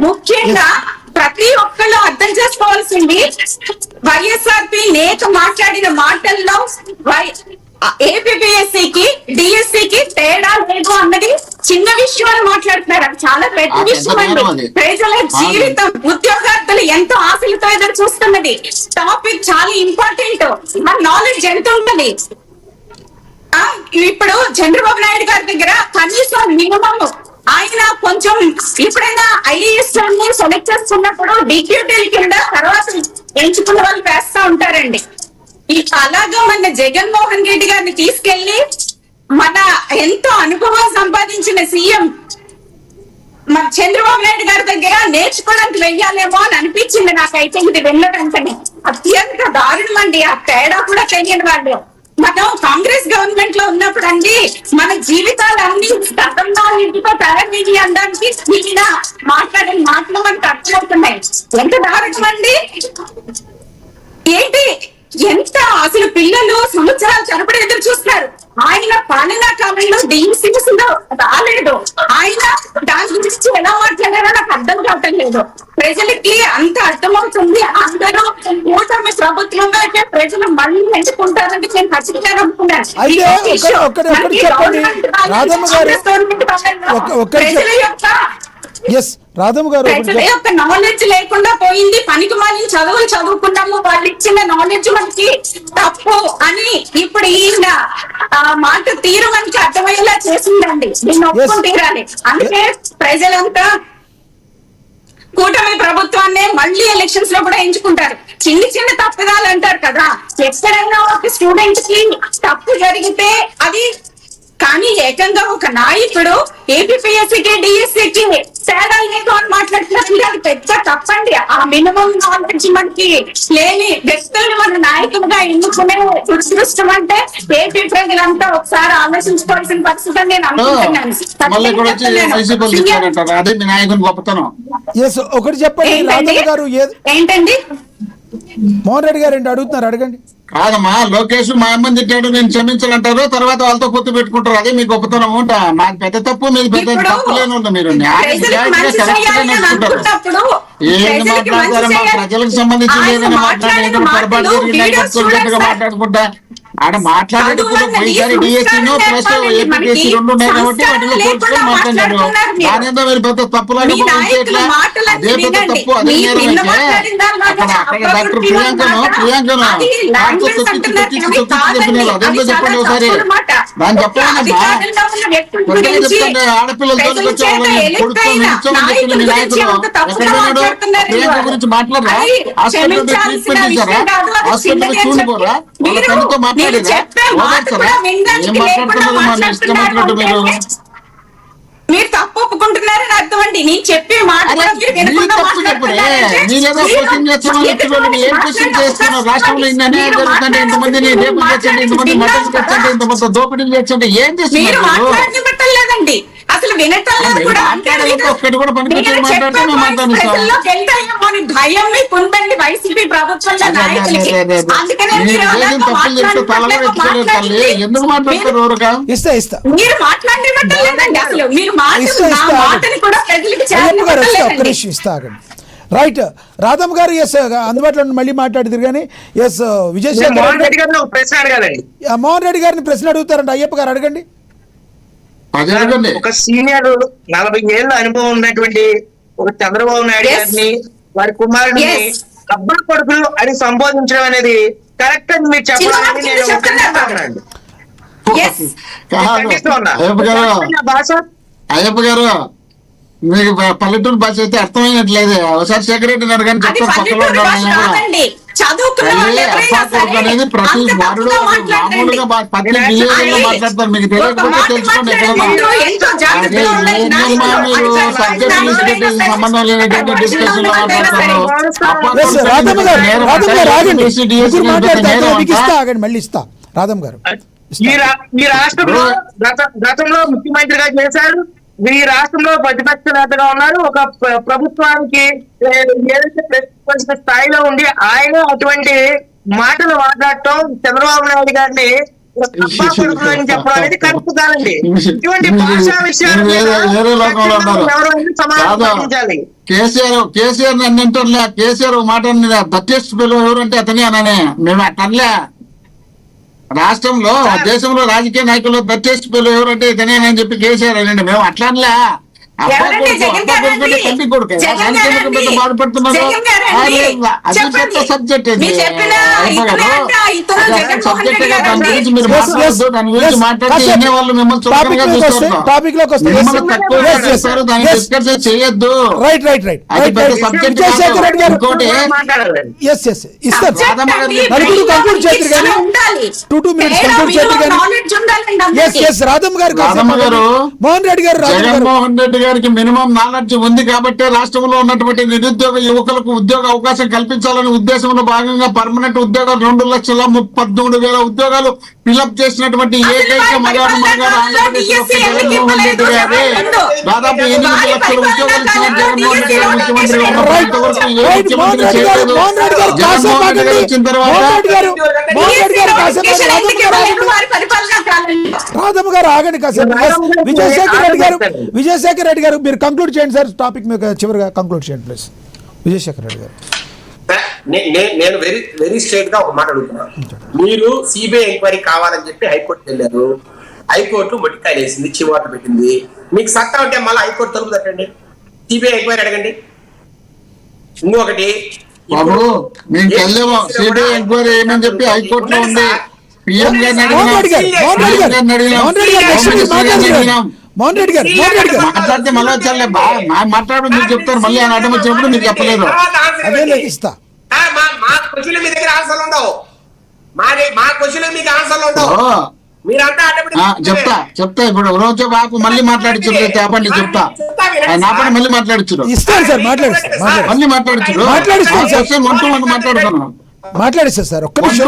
ముఖ్యంగా ప్రతి ఒక్కళ్ళు అర్థం చేసుకోవాల్సింది, వైఎస్ఆర్పి నేత మాట్లాడిన మాటల్లో ఏపీఎస్సికి డిఎస్సికి తేడా లేదు అన్నది చిన్న విషయం అని మాట్లాడుతున్నారు. అది చాలా పెద్ద విషయం అండి. ప్రజల జీవితం, ఉద్యోగార్థులు ఎంతో ఆశలతో ఎదురు చూస్తున్నది. టాపిక్ చాలా ఇంపార్టెంట్. మన నాలెడ్జ్ ఎంత ఉన్నది. ఇప్పుడు చంద్రబాబు నాయుడు గారి దగ్గర కనీసం మినిమం ఆయన కొంచెం ఎప్పుడైనా ఐఏఎస్ సెలెక్ట్ చేసుకున్నప్పుడు డిక్యూటీల కింద తర్వాత ఎంచుకున్న వాళ్ళు వేస్తా ఉంటారండి. అలాగా మన జగన్మోహన్ రెడ్డి గారిని తీసుకెళ్లి మన ఎంతో అనుభవం సంపాదించిన సీఎం మన చంద్రబాబు నాయుడు గారి దగ్గర నేర్చుకోవడానికి వెయ్యాలేమో అని అనిపించింది నాకైతే. ఇది వెళ్ళడంటనే అత్యంత దారుణం అండి. ఆ తేడా కూడా తెలియని వాళ్ళు. మనం కాంగ్రెస్ గవర్నమెంట్ లో ఉన్నప్పుడు అండి మన జీవితాలన్నీ గతంలో ఇంటితో తయారీ అనడానికి ఈయన మాట్లాడిన మాటలు మనకు అర్థమవుతున్నాయి. ఎంత దారుణం అండి. ఏంటి ఎంత అసలు పిల్లలు సంవత్సరాలు తరబడి ఎదురు చూస్తున్నారు. ఆయన పాలనా కాలంలో డిఎస్సి రాలేదు. ఆయన దాని గురించి ఎలా మాట్లాడారో నాకు అర్థం కావటం లేదు. ప్రజలకి అంత అర్థమవుతుంది. అందరూ కూటమి ప్రభుత్వంగా అయితే ప్రజలు మళ్ళీ ఎంచుకుంటారని నేను ఖచ్చితంగా అనుకున్నాను. ప్రజల యొక్క నాలెడ్జ్ లేకుండా పోయింది. పనికి మళ్ళీ చదువుకున్నాము, వాళ్ళు ఇచ్చిన నాలెడ్జ్ మనకి తప్పు అని ఇప్పుడు ఈయన మాట తీరు మనకి అర్థమయ్యేలా చేసిందండి. దీన్ని ఒప్పుకొని తీరాలి. అందుకే ప్రజలంతా కూటమి ప్రభుత్వాన్ని మళ్ళీ ఎలక్షన్స్ లో కూడా ఎంచుకుంటారు. చిన్న తప్పిదాలు అంటారు కదా, ఎక్కడైనా ఒక స్టూడెంట్ కి తప్పు జరిగితే అది, కానీ ఏకంగా ఒక నాయకుడు ఏపీఎస్సికి డిఎస్సికి తేడా లేదు అని మాట్లాడుతున్నట్టు అది పెద్ద తప్పండి. ఆ మినిమం నాలెడ్జ్ మనకి లేని వ్యక్తుల్ని మన నాయకులుగా ఎన్నుకునే దురదృష్టం అంటే ఏపీ ప్రజలంతా ఒకసారి ఆలోచించుకోవాల్సిన పరిస్థితి అని నేను అనుకుంటున్నాను. ఒకటి చెప్పండి ఏంటండి మోహన్ రెడ్డి గారు ఏంటి అడుగుతున్నారు, అడగండి. కాదమ్మా, లోకేష్ మా అమ్మని తిట్టాడు నేను క్షమించాలంటారు, తర్వాత వాళ్ళతో పొత్తు పెట్టుకుంటారు. అదే మీకు గొప్పతనం ఉంటా. మాకు పెద్ద తప్పు, మీరు పెద్ద తప్పు లేనుండ. మీరు కరెక్ట్ గా నేర్చుకుంటారు. ఏది మాట్లాడతారమ్మా, ప్రజలకు సంబంధించి ఏదైనా మాట్లాడేది పొరపాటు జరిగినట్టుగా మాట్లాడుకుంటా ఆడ మాట్లాడేటప్పుడు పోయిసారి డిఎస్సీను ప్లస్ ఏపీఎస్సీ రెండు ఉన్నాయి కాబట్టి వాటిలో పోల్చుకొని మాట్లాడారు. దానిలో మీరు పెద్ద తప్పులాగా అదే పెద్ద తప్పు, అదే నేరం అయితే అక్కడ డాక్టర్ ప్రియాంకను చెప్పినారు. అదేందో చెప్పండి ఒకసారి. దాన్ని చెప్పాలమ్మా, చెప్తుంటే ఆడపిల్లలతో కొడుకొని నిల్చోమని చెప్పిన మీ నాయకులు ఎక్కడ పోయినాడు? ప్రియాంక గురించి మాట్లాడరా? హాస్పిటల్ ట్రీట్మెంట్ ఇచ్చారా? హాస్పిటల్ చూడిపోరా? వాళ్ళ తల్లితో మాట్లాడిరా? ఓదార్చరా? ఏం మాట్లాడుతున్నారు మా ఇష్టం వచ్చినట్టు మీరు? మీరు తప్పు ఒప్పుకుంటున్నారని అర్థం అండి. నేను చెప్పే మాట తప్పు చెప్పరే. మీరేదో క్వశ్చన్ చేస్తున్నారు, ఏం క్వశ్చన్ చేస్తున్నారు? రాష్ట్రంలో ఇన్ని అన్యాయం జరుగుతుంటే ఇంతమందిని రేపు చేర్చండి, ఇంతమంది మటన్ తెచ్చండి, ఇంతమంది దోపిడీలు చేర్చండి, ఏం చేస్తున్నారు? మాట్లాడలేదండి, అసలు వినటం లేదు కూడా. ఒక్కటి కూడా పనికొచ్చేది మాట్లాడితే మేము మాట్లాడిస్తాం. భయం మీకు ఉందండి వైసీపీ ప్రభుత్వంలో నాయకులకి. అందుకనే తప్పులు చెప్తే తలలో ఎత్తుకోలేదు తల్లి. ఎందుకు మాట్లాడతారు ఊరుగా? ఇస్తా మీరు మాట్లాడేటం లేదండి. అసలు మీరు మాటని కూడా ప్రజలకు ఒక్క నిమిషం ఇస్తా ఆగండి. రైట్, రాధమ్మ గారు ఎస్ అందుబాటులో మళ్ళీ మాట్లాడిద్దరు కానీ ఎస్ విజయ్ మోహన్ రెడ్డి గారిని ఒక ప్రశ్న అడగాలండి. మోహన్ రెడ్డి గారిని ప్రశ్న అడుగుతారంట. అయ్యప్ప గారు అడగండి. ఒక సీనియర్ 40 ఏళ్ళ అనుభవం ఉన్నటువంటి ఒక చంద్రబాబు నాయుడు గారిని వారి కుమారుడిని అబ్బా కొడుకులు అని సంబోధించడం అనేది కరెక్ట్ అని మీరు చెప్పాలని నేను ఖండిస్తున్నానండి. భాష అయ్యప్ప గారు, మీకు పల్లెటూరు భాష అయితే అర్థమైనట్లేదు. ఒకసారి సెక్రటరీ అడగని చెప్తారు. పక్కలో అనేది ప్రతి వారుడు మామూలుగా ప్రతి విలేజ్ లో మాట్లాడతారు. మీకు తెలియకపోతే తెలుసుకోండి. ఎక్కడ సంబంధం లేనటువంటి డిస్కషన్ లో మాట్లాడతారు. మళ్ళీ ఇస్తా రాధమ్మ గారు. ఈ రాష్ట్రంలో గతంలో ముఖ్యమంత్రిగా చేశారు, ఈ రాష్ట్రంలో ప్రతిపక్ష నేతగా ఉన్నారు. ఒక ప్రభుత్వానికి ఏదైతే ప్రతిపక్ష స్థాయిలో ఉండి ఆయన అటువంటి మాటలు మాట్లాడటం, చంద్రబాబు నాయుడు గారిని అని చెప్పడం అనేది కరెక్ట్ కాదండి. ఇటువంటి భాషా విషయాలు కేసీఆర్ అన్నంటే కేసీఆర్ మాట దట్టేస్ట్ పిల్లలు ఎవరంటే అతనే అననే. మేము అట్లే రాష్ట్రంలో దేశంలో రాజకీయ నాయకులు దట్టేస్ట్ పిల్లలు ఎవరంటే ఇతనేనని చెప్పి కేసీఆర్ అనండి. మేము అట్లా తండ్రి కొడుకు బాధపడుతున్నారు. అది పెద్ద సబ్జెక్ట్. సబ్జెక్ట్ గా దాని గురించి మీరు మాట్లాడద్దు. దాని గురించి మాట్లాడితే వినే వాళ్ళు మిమ్మల్ని చులకనగా చూస్తారు. మిమ్మల్ని తక్కువ చేస్తారు. దాన్ని డిస్కస్ చేయొద్దు. అది పెద్ద సబ్జెక్ట్. ఇంకోటి జగన్మోహన్ రెడ్డి గారికి మినిమం నాలెడ్జ్ ఉంది కాబట్టి రాష్ట్రంలో ఉన్నటువంటి నిరుద్యోగ యువకులకు ఉద్యోగ అవకాశం కల్పించాలనే ఉద్దేశంలో భాగంగా పర్మనెంట్ ఉద్యోగాలు 2,13,000 ఉద్యోగాలు ఫిలప్ చేసినటువంటి ఏకైక మగాడు ఆంధ్రప్రదేశ్ లో జగన్మోహన్ రెడ్డి గారే. దాదాపు 8 లక్షల ఉద్యోగాలు ఇచ్చిన జగన్మోహన్ రెడ్డి గారు ముఖ్యమంత్రి ఉన్నంతవరకు ఏ ముఖ్యమంత్రి చేయలేదు. జగన్మోహన్ రెడ్డి గారు వచ్చిన తర్వాత రాధమ్మ గారు ఆగండి కాసేపు. విజయశేఖర్ రెడ్డి గారు మీరు కంక్లూడ్ చేయండి సార్. టాపిక్ మీకు చివరిగా కంక్లూడ్ చేయండి ప్లీజ్. విజయశేఖర్ రెడ్డి గారు, నేను వెరీ స్ట్రైట్ గా ఒక మాట అడుగుతున్నాను. మీరు సిబిఐ ఎంక్వైరీ కావాలని చెప్పి హైకోర్టుకి వెళ్ళారు. హైకోర్టు మొట్టికాయలు వేసింది, చివాట్లు పెట్టింది. మీకు సత్తా ఉంటే మళ్ళీ హైకోర్టు తలుపు తట్టండి, సిబిఐ ఎంక్వైరీ అడగండి. ఇంకొకటి బాబు మేము వెళ్ళాము సిబిఐ ఎంక్వైరీ ఏమని చెప్పి హైకోర్టులో ఉంది. పిఎం గారిని మాట్లాడితే మళ్ళీ వచ్చారులే మాట్లాడు మీరు చెప్తారు. మళ్ళీ ఆయన అడ్డం వచ్చినప్పుడు మీరు చెప్పలేదు. అదే ఇస్తా. మా క్వశ్చన్ మీ దగ్గర ఆన్సర్లు ఉండవు. మా క్వశ్చన్ మీకు ఆన్సర్లు ఉండవు. చెప్తా ఇప్పుడు రోజు బాబు మళ్ళీ మాట్లాడించు. చెప్పండి చెప్తా. నా పని మళ్ళీ మాట్లాడించు. ఇస్తాను సార్, మాట్లాడిస్తాను. మళ్ళీ మాట్లాడించు. మాట్లాడుతున్నాను. మాట్లాడిస్తా సార్. ఒక్క నిమిషం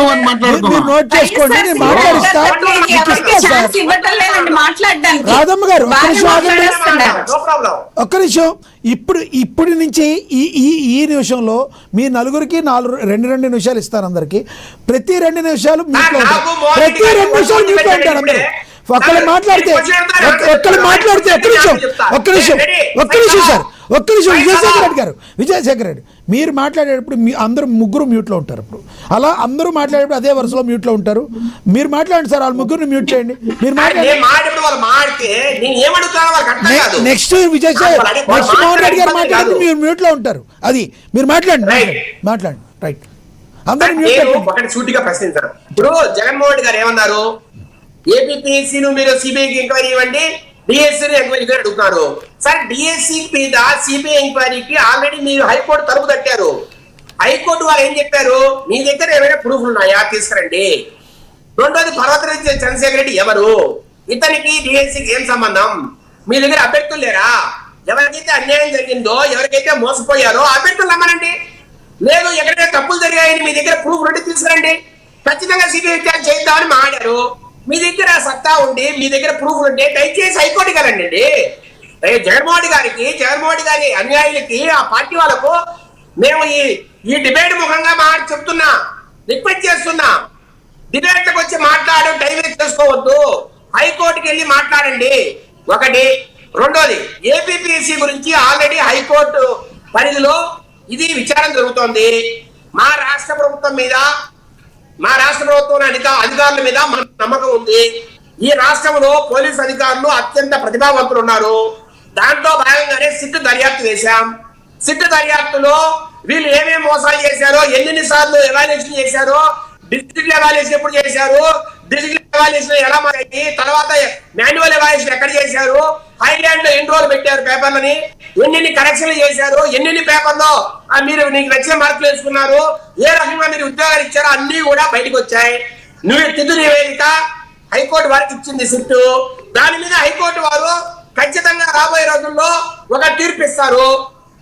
నోట్ చేసుకోండి. నేను మాట్లాడిస్తా. రాధమ్మ గారు ఒక్క నిమిషం. ఇప్పుడు నుంచి ఈ నిమిషంలో మీ నలుగురికి 2 నిమిషాలు ఇస్తాను అందరికి. ప్రతి 2 నిమిషాలు మీట్లో ప్రతి 2 నిమిషాలు మీట్లో ఉంటారు అందరూ. ఒక్కరు మాట్లాడితే ఒక్క నిమిషం సార్. ఒక్క నిమిషం విజయశేఖర్ రెడ్డి మీరు మాట్లాడేటప్పుడు అందరూ ముగ్గురు మ్యూట్లో ఉంటారు. ఇప్పుడు అలా అందరూ మాట్లాడేటప్పుడు అదే వరుసలో మ్యూట్లో ఉంటారు. మీరు మాట్లాడండి సార్, వాళ్ళ ముగ్గురిని మ్యూట్ చేయండి. మీరు నెక్స్ట్ నెక్స్ట్ మోహన్ రెడ్డి గారు మాట్లాడితే మీరు మ్యూట్లో ఉంటారు. అది మీరు మాట్లాడండి రైట్. అందరూ ఒకటి సూటిగా ప్రశ్నించారు. ఇప్పుడు జగన్మోహన్ రెడ్డి గారు ఏమన్నారు, ఏపీపీఎస్సీను మీరు సిబిఐకి ఎంక్వైరీ ఇవ్వండి, డిఎస్సీని ఎంక్వైరీ అడుగుతున్నారు. సార్ డిఎస్సీ మీద సిబిఐ ఎంక్వైరీకి ఆల్రెడీ మీరు హైకోర్టు తలుపు తట్టారు. హైకోర్టు వారు ఏం చెప్పారు, మీ దగ్గర ఏమైనా ప్రూఫ్లు ఉన్నాయా తీసుకురండి. రెండోది పర్వతరెడ్డి చంద్రశేఖర్ రెడ్డి ఎవరు, ఇతనికి డిఎస్సీకి ఏం సంబంధం, మీ దగ్గర అభ్యర్థులు లేరా, ఎవరికైతే అన్యాయం జరిగిందో ఎవరికైతే మోసపోయారో అభ్యర్థులు నమ్మనండి. లేదు ఎక్కడైతే తప్పులు జరిగాయని మీ దగ్గర ప్రూఫ్ ఉంటే తీసుకురండి, ఖచ్చితంగా సిబిఐ విచారణ చేద్దామని మాట్లాడారు. మీ దగ్గర సత్తా ఉండి మీ దగ్గర ప్రూఫ్ ఉంటే దయచేసి హైకోర్టుకి వెళ్ళండి. జగన్మోహన్ రెడ్డి గారి అన్యాయులకి ఆ పార్టీ వాళ్ళకు మేము ఈ డిబేట్ ముఖంగా చెప్తున్నా, రిక్వెస్ట్ చేస్తున్నా, డిబేట్లకు వచ్చి మాట్లాడడం టైం వేస్ట్ చేసుకోవద్దు, హైకోర్టుకి వెళ్ళి మాట్లాడండి. ఒకటి. రెండోది, ఏపీపీఎస్సీ గురించి ఆల్రెడీ హైకోర్టు పరిధిలో ఇది విచారణ జరుగుతోంది. మా రాష్ట్ర ప్రభుత్వం అధికారుల మీద మన నమ్మకం ఉంది. ఈ రాష్ట్రంలో పోలీసు అధికారులు అత్యంత ప్రతిభావంతులు ఉన్నారు. దాంట్లో భాగంగానే సిట్ దర్యాప్తు వేశాం. సిట్ దర్యాప్తులో వీళ్ళు ఏమేమి మోసాలు చేశారో, ఎన్ని సార్లు ఎవాల్యుయేషన్ చేశారో, డిజిటల్ ఎవాల్యుయేషన్ ఎప్పుడు చేశారు, డిజిటల్ ఎవాల్యుయేషన్ ఎలా మారింది, తర్వాత మాన్యువల్ ఎవాల్యుయేషన్ ఎక్కడ చేశారు, హైలాండ్ లో ఎన్ని రోజులు పెట్టారు పేపర్లని, ఎన్ని కరెక్షన్లు చేశారు, ఎన్ని పేపర్లో మీరు నీకు నచ్చిన మార్కులు వేసుకున్నారు, ఏ రకంగా మీరు ఉద్యోగాలు ఇచ్చారో అన్ని కూడా బయటకు వచ్చాయి. నువ్వు తిద్దు నివేదిక హైకోర్టు వారికి ఇచ్చింది సిట్టు. దాని మీద హైకోర్టు వారు ఖచ్చితంగా రాబోయే రోజుల్లో ఒక తీర్పు ఇస్తారు.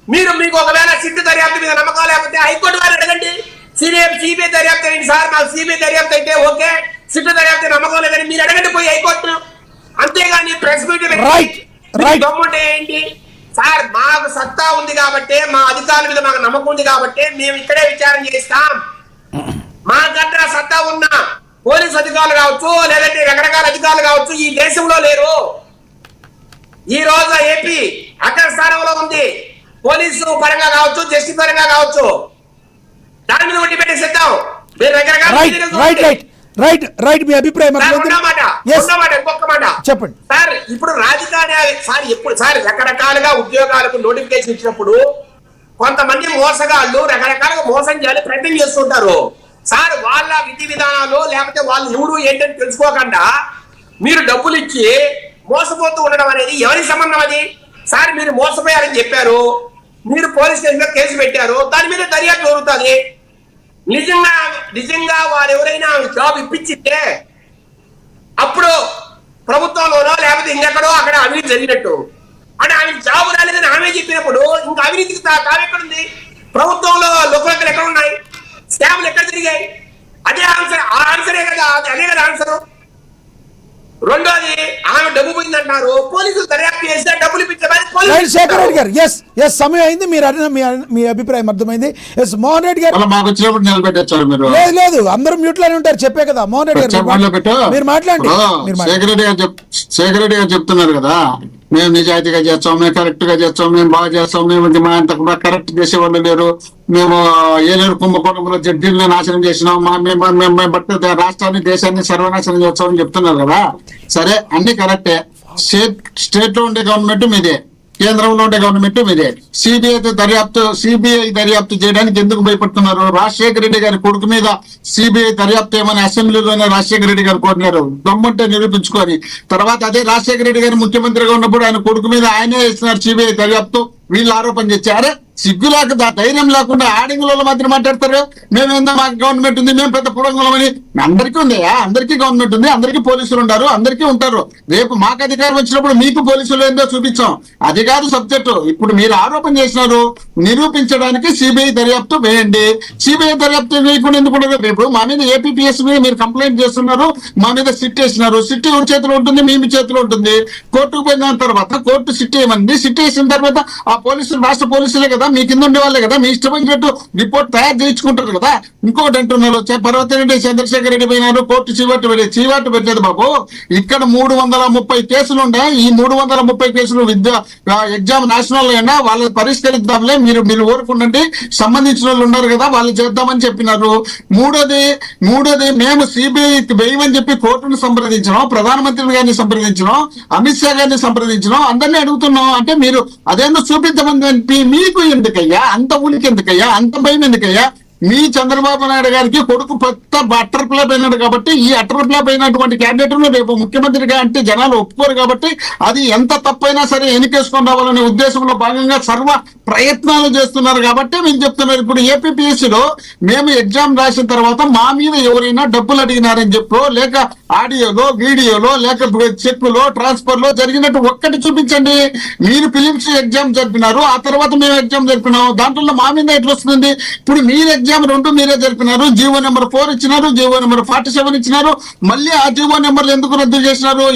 మీకు ఒకవేళ సిట్టు దర్యాప్తు మీద నమ్మకం లేకపోతే హైకోర్టు వారు అడగండి. సిబిఐ దర్యాప్తు అయింది సార్, మాకు సిబిఐ దర్యాప్తు అయితే ఓకే, సిట్టు దర్యాప్తు నమ్మకం లేదని మీరు అడగండి పోయి హైకోర్టు. అంతేగాని ప్రెస్ మీట్ దమ్ముంటే ఏంటి సార్, మాకు సత్తా ఉంది కాబట్టి, మా అధికారుల మీద మాకు నమ్మకం ఉంది కాబట్టి మేము ఇక్కడే విచారణ చేస్తాం. మా దగ్గర సత్తా ఉన్న పోలీసు అధికారులు కావచ్చు, లేదంటే రకరకాల అధికారులు కావచ్చు ఈ దేశంలో లేరు. ఈ రోజు ఏపీ అగ్ర స్థానంలో ఉంది, పోలీసు పరంగా కావచ్చు, జస్టిస్ పరంగా కావచ్చు. దాని మీద డిబేట్ చేద్దాం. మీరు రకరకాల మీ అభిప్రాయం ఇంకొక మాట చెప్పండి సార్. ఇప్పుడు రాజధాని రకరకాలుగా ఉద్యోగాలకు నోటిఫికేషన్ ఇచ్చినప్పుడు కొంతమంది మోసగాళ్ళు రకరకాలుగా మోసం చేయాలి ప్రయత్నం చేస్తుంటారు సార్. వాళ్ళ విధి విధానాలు లేకపోతే వాళ్ళు ఎవరు ఏంటని తెలుసుకోకుండా మీరు డబ్బులు ఇచ్చి మోసపోతూ ఉండడం అనేది ఎవరి సంబంధం అది సార్? మీరు మోసపోయారని చెప్పారు, మీరు పోలీస్ స్టేషన్ లో కేసు పెట్టారు, దాని మీద దర్యాప్తు జరుగుతుంది. నిజంగా వారు ఎవరైనా జాబ్ ఇప్పించితే అప్పుడు ప్రభుత్వంలోనో లేకపోతే ఇంకెక్కడో అక్కడ అవినీతి జరిగినట్టు. అంటే ఆమె జాబ్ రాలేదని ఆమె చెప్పినప్పుడు ఇంకా అవినీతికి తావెక్కడుంది? ప్రభుత్వంలో లోకలెక్కలు ఎక్కడ ఉన్నాయి, స్కామ్లు ఎక్కడ జరిగాయి? అదే ఆన్సర్. ఆ ఆన్సరే కదా, అదే కదా ఆన్సర్. రెండోది, ఆమె డబ్బు పోయిందంటున్నారు, పోలీసులు దర్యాప్తు చేస్తే డబ్బులు శేఖర్ రెడ్డి గారు ఎస్ సమయం అయింది. మీరు అడిగిన మీ అభిప్రాయం అర్థమైంది. ఎస్ మోహన్ రెడ్డి గారు లేదు అందరూ మ్యూట్ లోనే ఉంటారు, చెప్పే కదా. మోహన్ రెడ్డి గారు మీరు మాట్లాడండి. శేఖర్ రెడ్డి గారు చెప్తున్నారు కదా, మేము నిజాయితీగా చేస్తాం, మేము కరెక్ట్ గా చేస్తాం, మేము బాగా చేస్తాం, మేము మా అంత కూడా కరెక్ట్ చేసేవాళ్ళు లేరు, మేము ఏలేరు కుంభకోణంలో జడ్జీలను నాశనం చేసినాం, మేము బట్టి రాష్ట్రాన్ని దేశాన్ని సర్వనాశనం చేస్తామని చెప్తున్నారు కదా. సరే అన్ని కరెక్టే. స్టేట్ లో ఉండే గవర్నమెంట్ మీదే, కేంద్రంలో ఉండే గవర్నమెంట్ మీదే. సిబిఐ దర్యాప్తు చేయడానికి ఎందుకు భయపడుతున్నారు? రాజశేఖర రెడ్డి గారి కొడుకు మీద సిబిఐ దర్యాప్తు ఏమని అసెంబ్లీలోనే రాజశేఖర రెడ్డి గారు కోరినారు. దమ్ముంటే నిరూపించుకొని తర్వాత అదే రాజశేఖర రెడ్డి గారు ముఖ్యమంత్రిగా ఉన్నప్పుడు ఆయన కొడుకు మీద ఆయనే ఇస్తున్నారు సిబిఐ దర్యాప్తు. వీళ్ళు ఆరోపణ చేశారు. సిగ్గు లేకుండా ధైర్యం లేకుండా ఆడింగులలో మాత్రం మాట్లాడతారు. మేమేందా మాకు గవర్నమెంట్ ఉంది, మేము పెద్ద పుడంగులమని. అందరికీ ఉందయా, అందరికీ గవర్నమెంట్ ఉంది, అందరికీ పోలీసులు ఉన్నారు, అందరికీ ఉంటారు. రేపు మాకు అధికారం వచ్చినప్పుడు మీకు పోలీసులు ఏందో చూపించాం. అది కాదు సబ్జెక్టు. ఇప్పుడు మీరు ఆరోపణ చేసినారు, నిరూపించడానికి సిబిఐ దర్యాప్తు వేయండి. సిబిఐ దర్యాప్తు వేయకుండా ఎందుకు? రేపు మా మీద ఏపీపీఎస్ మీద మీరు కంప్లైంట్ చేస్తున్నారు, మా మీద సిట్ వేసినారు. సిట్ ఎవరి చేతిలో ఉంటుంది? మీ చేతిలో ఉంటుంది. కోర్టుకు పోయిన తర్వాత కోర్టు సిట్ వేయమంది. సిట్ వేసిన తర్వాత ఆ పోలీసులు రాష్ట్ర పోలీసులే కదా మీ కింద ఉండే వాళ్ళే కదా, మీ ఇష్టం వచ్చినట్టు రిపోర్ట్ తయారు చేయించుకుంటారు కదా. ఇంకోటి అంటున్నారు, పర్వతిరెడ్డి చంద్రశేఖర్ రెడ్డి పోయినారు కోర్టు చీవాటు పెట్టలేదు బాబు. ఇక్కడ 330 కేసులు ఉన్నాయి. ఈ 330 కేసులు ఎగ్జామ్ నేషనల్ అయినా వాళ్ళని పరిష్కరిద్దాంలే, మీరు ఊరుకుండండి, సంబంధించిన వాళ్ళు ఉన్నారు కదా వాళ్ళు చేద్దామని చెప్పినారు. మూడోది మేము సిబిఐ వేయమని చెప్పి కోర్టును సంప్రదించడం, ప్రధానమంత్రి గారిని సంప్రదించడం, అమిత్ షా గారిని సంప్రదించడం, అందరినీ అడుగుతున్నాం. అంటే మీరు అదేందో చూపించమని మీకు ఎందుకయ్యా అంత ఉనికి, ఎందుకయ్యా అంత భయం, ఎందుకయ్యా? మీ చంద్రబాబు నాయుడు గారికి కొడుకు పెద్ద అటర్ ఫ్లాప్ అయినాడు కాబట్టి, ఈ అటర్ ఫ్లాప్ అయినటువంటి క్యాండిడేట్ రేపు ముఖ్యమంత్రిగా అంటే జనాలు ఒప్పుకోరు కాబట్టి, అది ఎంత తప్పైనా సరే ఎన్నికేసుకొని రావాలనే ఉద్దేశంలో భాగంగా సర్వ ప్రయత్నాలు చేస్తున్నారు కాబట్టి మీరు చెప్తున్నారు. ఇప్పుడు ఏపీపీఎస్సీలో మేము ఎగ్జామ్ రాసిన తర్వాత మా మీద ఎవరైనా డబ్బులు అడిగినారని చెప్పో, లేక ఆడియోలో వీడియోలో లేక చెక్కులో ట్రాన్స్ఫర్ లో జరిగినట్టు ఒక్కటి చూపించండి. మీరు ఫిలిమ్స్ ఎగ్జామ్ జరిపినారు, ఆ తర్వాత మేము ఎగ్జామ్ జరిపినాము, దాంట్లో మా మీద ఎట్లా వస్తుంది? ఇప్పుడు మీరు ఎగ్జామ్ 2 మీరే జరిపినారు, జీవో నెంబర్ 4 ఇచ్చినారు, జీవో నెంబర్ 47 ఇచ్చినారు, మళ్ళీ ఆ జీవో నెంబర్లు ఎందుకు రద్దు చేసినారు?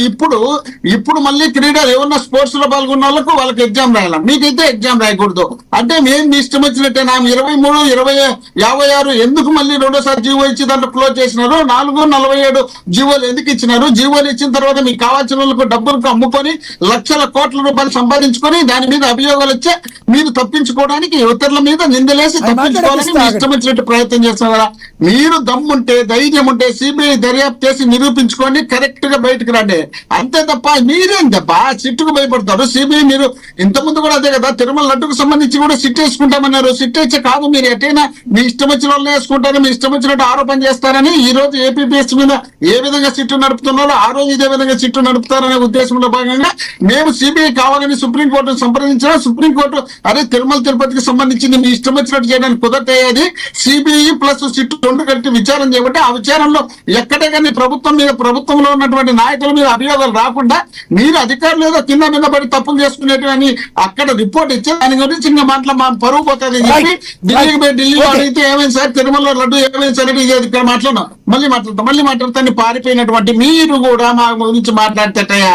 ఇప్పుడు మళ్ళీ క్రీడలు ఏమన్నా స్పోర్ట్స్ లో పాల్గొన్న వాళ్ళకి ఎగ్జామ్ రాయాలి, మీకైతే ఎగ్జామ్ రాయకూడదు. అంటే మేము మీ ఇష్టం వచ్చినట్టే 23, 20, 56 ఎందుకు మళ్ళీ రెండోసారి జీవో ఇచ్చి దాంట్లో క్లోజ్ చేసినారు? 4, 47 జీవోలు ఎందుకు ఇచ్చినారు? జీవోలు ఇచ్చిన తర్వాత మీకు కావాల్సిన వాళ్ళకు డబ్బులకు అమ్ముకొని లక్షల కోట్ల రూపాయలు సంపాదించుకొని దాని మీద అభియోగాలు వచ్చే మీరు తప్పించుకోవడానికి ఇతరుల మీద నిందలేసి తప్పించుకోవాలని మీ ఇష్టం వచ్చినట్టు ప్రయత్నం చేస్తున్నారా? మీరు దమ్ముంటే ధైర్యం ఉంటే సిబిఐ దర్యాప్తు చేసి నిరూపించుకోండి, కరెక్ట్ గా బయటకు రండి. అంతే తప్ప మీరేం తప్ప సిట్టుకు భయపడతారు. సిబిఐ మీరు ఇంతకుముందు కూడా అదే కదా, తిరుమల లడ్డుకు సంబంధించి కూడా సిట్ వేసుకుంటామన్నారు. సిట్ వేసే కాదు, మీరు ఎటైనా మీ ఇష్టం వచ్చిన వాళ్ళని వేసుకుంటారు, మీ ఇష్టం వచ్చినట్టు ఆరోపణ చేస్తారని ఈ రోజు ఏపీపీఎస్ మీద ఏ విధంగా సిట్టు నడుపుతున్నారో ఆ రోజు ఇదే విధంగా సిట్టు నడుపుతారనే ఉద్దేశంలో భాగంగా మేము సిబిఐ కావాలని సుప్రీంకోర్టును సంప్రదించిన. సుప్రీంకోర్టు అరే తిరుమల తిరుపతికి సంబంధించింది మీ ఇష్టం వచ్చినట్టు చేయడానికి కుదరతయ్యేది, సిబిఐ ప్లస్ సిట్టు 2 కలిపి విచారణ చేయబట్టి ఆ విచారణలో ఎక్కడే కానీ ప్రభుత్వంలో ఉన్నటువంటి నాయకుల మీద అభియోగాలు రాకుండా మీరు అధికారులు ఏదో కింద మీద పడి తప్పులు చేసుకునేటివని అక్కడ రిపోర్ట్ ఇచ్చి దాని గురించి ఇంకా మాటలు మా పరువు పోతుంది చెప్పి ఢిల్లీకి పోయి ఢిల్లీలో అడిగితే ఏమైంది సార్ తిరుమల లడ్డు ఏమైంది సార్ ఇది ఇక్కడ మాట్లాడతాం మళ్ళీ మాట్లాడతాను పారిపోయినటువంటి మీరు కూడా మా గురించి మాట్లాడతాయా?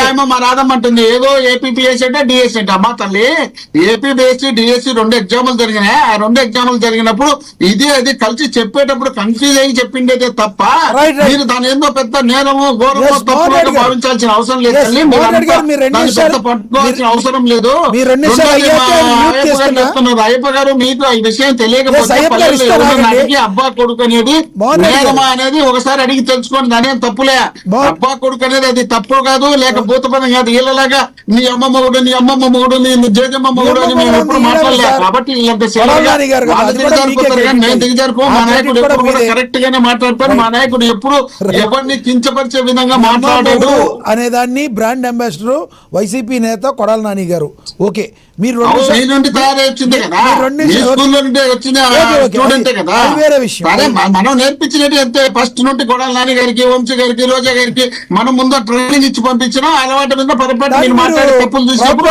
ఏమో మా రాధమ్మ అంటుంది ఏదో ఏపీపీఎస్ అంటే డిఎస్ అంటే. అమ్మా తల్లి, ఏపీపీఎస్సీ డిఎస్సీ 2 ఎగ్జాములు జరిగినాయి. ఆ 2 ఎగ్జాములు జరిగినప్పుడు అది కలిసి చెప్పేటప్పుడు కన్ఫ్యూజ్ అయ్యి చెప్పిండేదే తప్ప మీరు దాని ఏదో పెద్ద నేరమో ఘోరమో తప్పుగా భావించాల్సిన అవసరం లేదు తల్లి. పెద్ద పట్టుకోవాల్సిన అవసరం లేదు. చెప్తున్నారు అయ్యప్ప గారు, మీకు ఈ విషయం తెలియకపోతే పల్లెల్లో అబ్బా కొడుకు అనేది నేరమా అనేది ఒకసారి అడిగి తెలుసుకోండి. దానేం తప్పులే. అబ్బా కొడుకు అనేది అది తప్పు కాదు, లేక భూతపదం కాదు. వీళ్ళలాగా నీ అమ్మ మొగుడు, నీ అమ్మమ్మ మొగుడు, నీ జేజమ్మ మొగుడు అని మేము ఎప్పుడు మాట్లాడలేదు. కాబట్టి మేము దిగజారిపో. మా నాయకుడు ఎప్పుడు కూడా కరెక్ట్ గానే మాట్లాడతారు. మా నాయకుడు ఎప్పుడు ఎవరిని కించపరిచే విధంగా మాట్లాడాడు అనేదాన్ని బ్రాండ్ అంబాసిడర్ వైసీపీ నేత కొడాల నాని గారు. ఓకే, మీరు నుండి తయారై వచ్చింది కదా, స్కూల్లో నుండి వచ్చిన స్టూడెంటే కదా, వేరే విషయం. మనం నేర్పించినట్టు అంతే. ఫస్ట్ నుండి కొడాల నాని గారికి, వంశీ గారికి, రోజా గారికి మనం ముందు ట్రైనింగ్ ఇచ్చి పంపించినా అలవాటు మీద పొరపాటు మీరు మాట్లాడే తప్పులు చూసినప్పుడు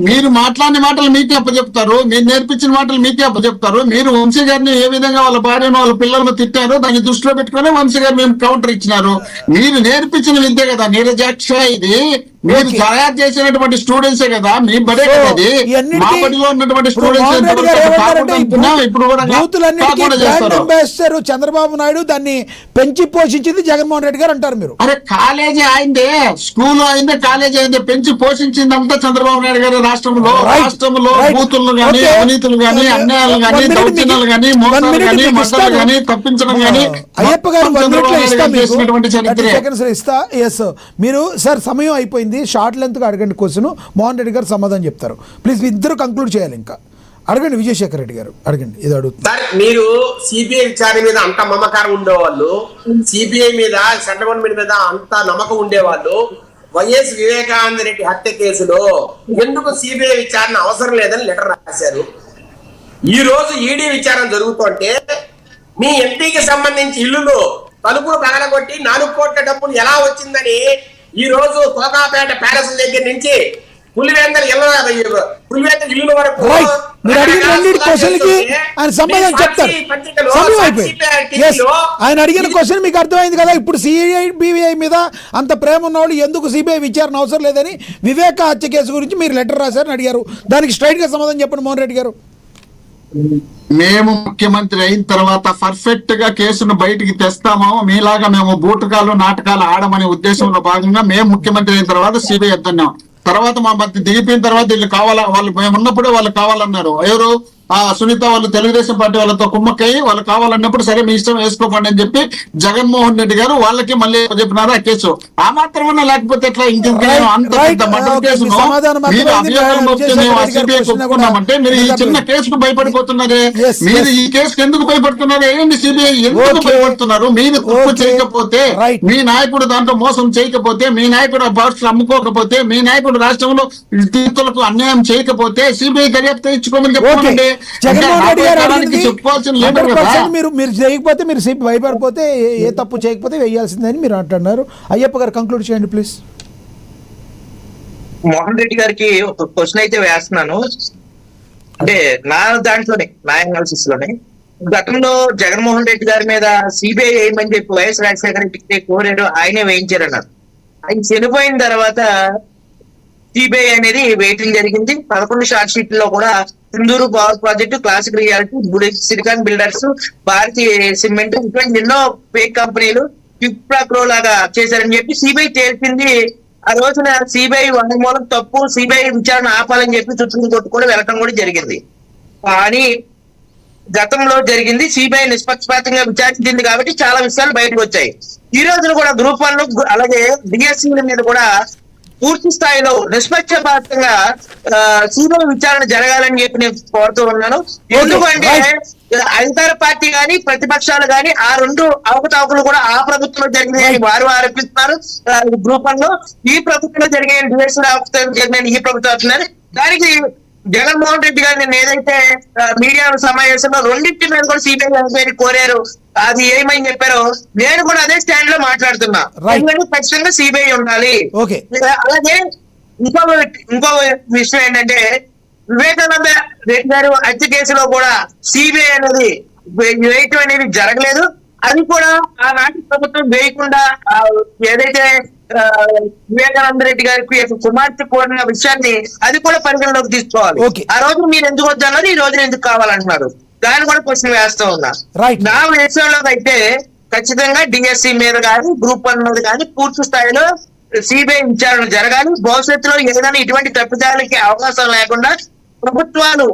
మీరు మాట్లాడిన మాటలు మీకే అప్పచెప్తారు, మీరు నేర్పించిన మాటలు మీకే అప్పచెప్తారు. మీరు వంశీ గారిని ఏ విధంగా వాళ్ళ భార్యను వాళ్ళ పిల్లలను తిట్టారో దాన్ని దృష్టిలో పెట్టుకుని వంశీ గారు మేము కౌంటర్ ఇచ్చినారు. మీరు నేర్పించిన విద్య కదా నిరజాక్ష, ఇది మీరు తయారు చేసినటువంటి స్టూడెంట్సే కదా, మీ బడే కదా అది. మా బడిలో ఉన్నటువంటి స్టూడెంట్స్ ఇప్పుడు కూడా చంద్రబాబు నాయుడు దాన్ని పెంచి పోషించింది జగన్మోహన్ రెడ్డి గారు అంటారు మీరు. అరే కాలేజీ అయిందే, స్కూల్ అయిందే, కాలేజీ అయిందే, పెంచి పోషించిందంతా చంద్రబాబు నాయుడు గారు. రాష్ట్రంలో బూతులు గానీ, అవినీతులు గానీ, అన్యాయాలు గానీ, దౌర్జన్యాలు గానీ, మోసాలు గానీ, మసాలు గానీ, తప్పించడం గానీ అయ్యప్ప గారు ఇస్తా. ఎస్, మీరు సార్ సమయం అయిపోయింది, షార్ట్ లెంత్ గా అడగండి క్వశ్చన్, మోహన్ రెడ్డి గారు సమాధానం చెప్తారు. ప్లీజ్ ఇద్దరు కంక్లూడ్ చేయాలి. ఇంకా అడగండి విజయశేఖర్ రెడ్డి గారు, అడగండి. ఇది అడుగుతుంది సార్, మీరు సిబిఐ విచారణ మీద అంత మమకారం ఉండేవాళ్ళు, సిబిఐ మీద సెంట్రల్ గవర్నమెంట్ మీద అంత నమ్మకం ఉండేవాళ్ళు, వైఎస్ వివేకానంద రెడ్డి హత్య కేసులో ఎందుకు సిబిఐ విచారణ అవసరం లేదని లెటర్ రాశారు. ఈ రోజు ఈడీ విచారణ జరుగుతుంటే మీ ఎంపీకి సంబంధించి ఇల్లులు తలుపులు పగలగొట్టి 4 కోట్ల డబ్బులు ఎలా వచ్చిందని ఈ రోజు కోకాపేట ప్యాలెస్ దగ్గర నుంచి పులివేందర్ ఇల్లు వరకు రైట్, మీరు అడిగిన రెండింటి క్వశ్చన్కి ఆయన సమాధానం చెప్తారు. సమయం అయిపోయింది. Yes, ఆయన అడిగిన క్వశ్చన్ మీకు అర్థమైంది కదా. ఇప్పుడు సిబిఐ మీద అంత ప్రేమ ఉన్నవాళ్ళు ఎందుకు సిబిఐ విచారణ అవసరం లేదని వివేక హత్య కేసు గురించి మీరు లెటర్ రాశారని అడిగారు. దానికి స్ట్రైట్ గా సమాధానం చెప్పండి మోహన్ రెడ్డి గారు. మేము ముఖ్యమంత్రి అయిన తర్వాత పర్ఫెక్ట్ గా కేసును బయటికి తెస్తామో, మీలాగా మేము బూటకాలు నాటకాలు ఆడమనే ఉద్దేశంలో భాగంగా మేము ముఖ్యమంత్రి అయిన తర్వాత సిబిఐ ఎత్తున్నాం. తర్వాత మా మధ్య దిగిపోయిన తర్వాత వీళ్ళు కావాలా, వాళ్ళు మేము ఉన్నప్పుడే వాళ్ళు కావాలన్నారు. ఎవరు సునీత వాళ్ళు తెలుగుదేశం పార్టీ వాళ్ళతో కుమ్మక్కయ్యి వాళ్ళు కావాలన్నప్పుడు సరే మీ ఇష్టం వేసుకోకండి అని చెప్పి జగన్మోహన్ రెడ్డి గారు వాళ్ళకి మళ్ళీ చెప్పినారు ఆ కేసు. ఆ మాత్రమన్నా లేకపోతే ఎట్లా అంత పెద్ద మర్డర్ కేసును మీరు అభియోగం వస్తే మేము ఆ సిబిఐ ఒప్పుకున్నామంటే మీరు ఈ చిన్న కేసుకు భయపడిపోతున్నారే. మీరు ఈ కేసుకు ఎందుకు భయపడుతున్నారు? ఏంటి సిబిఐ ఎందుకు భయపడుతున్నారు? మీరు తప్పు చేయకపోతే, మీ నాయకుడు దాంట్లో మోసం చేయకపోతే, మీ నాయకుడు ఆ బాక్స్ అమ్ముకోకపోతే, మీ నాయకుడు రాష్ట్రంలో తీర్థులకు అన్యాయం చేయకపోతే సిబిఐ దర్యాప్తు ఇచ్చుకోమని చెప్పండి. జగన్మోహన్ రెడ్డి గారు మీరు చేయకపోతే, మీరు భయపడిపోతే, ఏ తప్పు చేయకపోతే వేయాల్సిందని మీరు అంటున్నారు. అయ్యప్ప గారు కంక్లూడ్ చేయండి ప్లీజ్. మోహన్ రెడ్డి గారికి ఒక క్వశ్చన్ అయితే వేస్తున్నాను. అంటే నా దాంట్లోనే, నా అనాలిసిస్ లోనే, గతంలో జగన్మోహన్ రెడ్డి గారి మీద సిబిఐ వేయమని చెప్పి వైఎస్ రాజశేఖర రెడ్డి కోరాడు, ఆయనే వేయించారన్నారు. ఆయన చనిపోయిన తర్వాత సిబిఐ అనేది వేయటం జరిగింది. 11 షార్ట్ షీట్ లో కూడా Sindhuru power project, classic reality, silicon builders, Bharatiya cement, ఇటువంటి ఎన్నో ఫేక్ కంపెనీలు క్విప్రాక్రో లాగా చేశారని చెప్పి సిబిఐ తేల్చింది. ఆ రోజున సిబిఐ మూలం తప్పు, సిబిఐ విచారణ ఆపాలని చెప్పి సుప్రీంకోర్టు కూడా వెళ్ళటం కూడా జరిగింది. కానీ గతంలో జరిగింది సిబిఐ నిష్పక్షపాతంగా విచారించింది కాబట్టి చాలా విషయాలు బయటకు వచ్చాయి. ఈ రోజున కూడా గ్రూప్ 1 అలాగే డిఎస్సీల మీద కూడా పూర్తి స్థాయిలో నిష్పక్షపాతంగా సిబిఐ విచారణ జరగాలని చెప్పి నేను కోరుతూ ఉన్నాను. ఎందుకంటే అధికార పార్టీ గాని ప్రతిపక్షాలు గాని ఆ రెండు అవకతవకలు కూడా ఆ ప్రభుత్వంలో జరిగినాయని వారు ఆరోపిస్తున్నారు. గ్రూప్ 1 లో ఈ ప్రభుత్వంలో జరిగే జరిగిన ఈ ప్రభుత్వం దానికి జగన్మోహన్ రెడ్డి గారు నేను ఏదైతే మీడియా సమావేశంలో రెండింటి మీద కూడా సిబిఐ ఎంక్వైరీ కోరారు, అది ఏమని చెప్పారో నేను కూడా అదే స్టాండ్ లో మాట్లాడుతున్నా. ఖచ్చితంగా సిబిఐ ఉండాలి. అలాగే ఇంకో విషయం ఏంటంటే వివేకానంద రెడ్డి గారు హత్య కేసులో కూడా సిబిఐ అనేది వేయటం అనేది జరగలేదు. అది కూడా ఆనాటి ప్రభుత్వం వేయకుండా ఏదైతే వివేకానంద రెడ్డి గారికి కుమార్తె కోరిన విషయాన్ని అది కూడా పరిగణలోకి తీసుకోవాలి. ఆ రోజు మీరు ఎందుకు వద్దన్నారు, ఈ రోజు ఎందుకు కావాలంటున్నారు, దాన్ని కూడా క్వశ్చన్ వేస్తూ ఉన్నా. నా విషయంలో అయితే ఖచ్చితంగా డిఎస్సి మీద కానీ గ్రూప్ 1 మీద కానీ పూర్తి స్థాయిలో సిబిఐ విచారణ జరగాలి. భవిష్యత్తులో ఏదైనా ఇటువంటి తప్పిదాలకి అవకాశం లేకుండా ప్రభుత్వాలు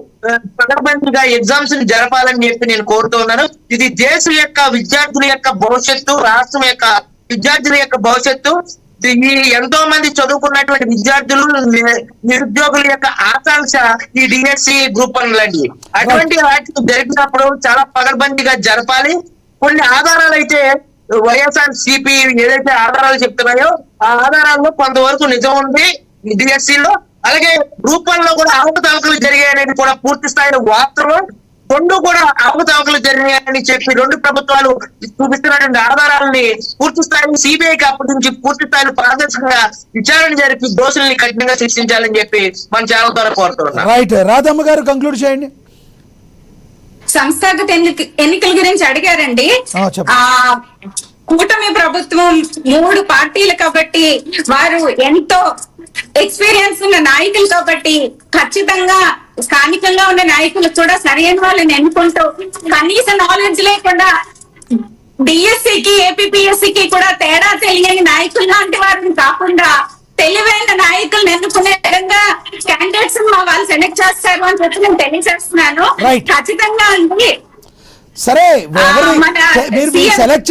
పకడ్బందీగా ఎగ్జామ్స్ ని జరపాలని చెప్పి నేను కోరుతూ ఉన్నాను. ఇది దేశం యొక్క విద్యార్థుల యొక్క భవిష్యత్తు, రాష్ట్రం యొక్క విద్యార్థుల యొక్క భవిష్యత్తు. ఈ ఎంతో మంది చదువుకున్నటువంటి విద్యార్థులు, నిరుద్యోగుల యొక్క ఆకాంక్ష ఈ డిఎస్సి గ్రూప్ 1 లాంటివి. అటువంటి వాటికి జరిపినప్పుడు చాలా పకడ్బందీగా జరపాలి. కొన్ని ఆధారాలు అయితే వైఎస్ఆర్ సిపి ఏదైతే ఆధారాలు చెప్తున్నాయో ఆ ఆధారాల్లో కొంతవరకు నిజం ఉంది డిఎస్సి లో. అలాగే గ్రూప్ 1 లో కూడా అవకతవకలు జరిగాయనేది కూడా పూర్తి స్థాయిలో వాస్తవం. రెండు కూడా అవకతవకలు జరిగాయని చెప్పి రెండు ప్రభుత్వాలు చూపిస్తున్నటువంటి ఆధారాలని పూర్తి స్థాయిలో సిబిఐకి అప్పటించి పూర్తి స్థాయిలో పారదర్శకంగా విచారణ జరిపి దోషుల్ని కఠినంగా శిక్షించాలని చెప్పి మన ఛానల్ ద్వారా కోరుతున్నాం. రైట్, రాధమ్మ గారు కంక్లూడ్ చేయండి. సంస్థాగత ఎన్నికల గురించి అడిగారండి. కూటమి ప్రభుత్వం 3 పార్టీలు కాబట్టి వారు ఎంతో ఎక్స్పీరియన్స్ ఉన్న నాయకులు కాబట్టి ఖచ్చితంగా స్థానికంగా ఉన్న నాయకులు కూడా సరైన వాళ్ళని ఎన్నుకుంటూ కనీస నాలెడ్జ్ లేకుండా డిఎస్సికి ఏపీపీఎస్సికి కూడా తేడా తెలియని నాయకులు లాంటి వారిని కాకుండా తెలివైన నాయకులను ఎన్నుకునే విధంగా క్యాండిడేట్స్ మా వాళ్ళు సెలెక్ట్ చేస్తారు అని చెప్పి నేను తెలియజేస్తున్నాను. ఖచ్చితంగా అండి. సరే, మీరు సెలెక్ట్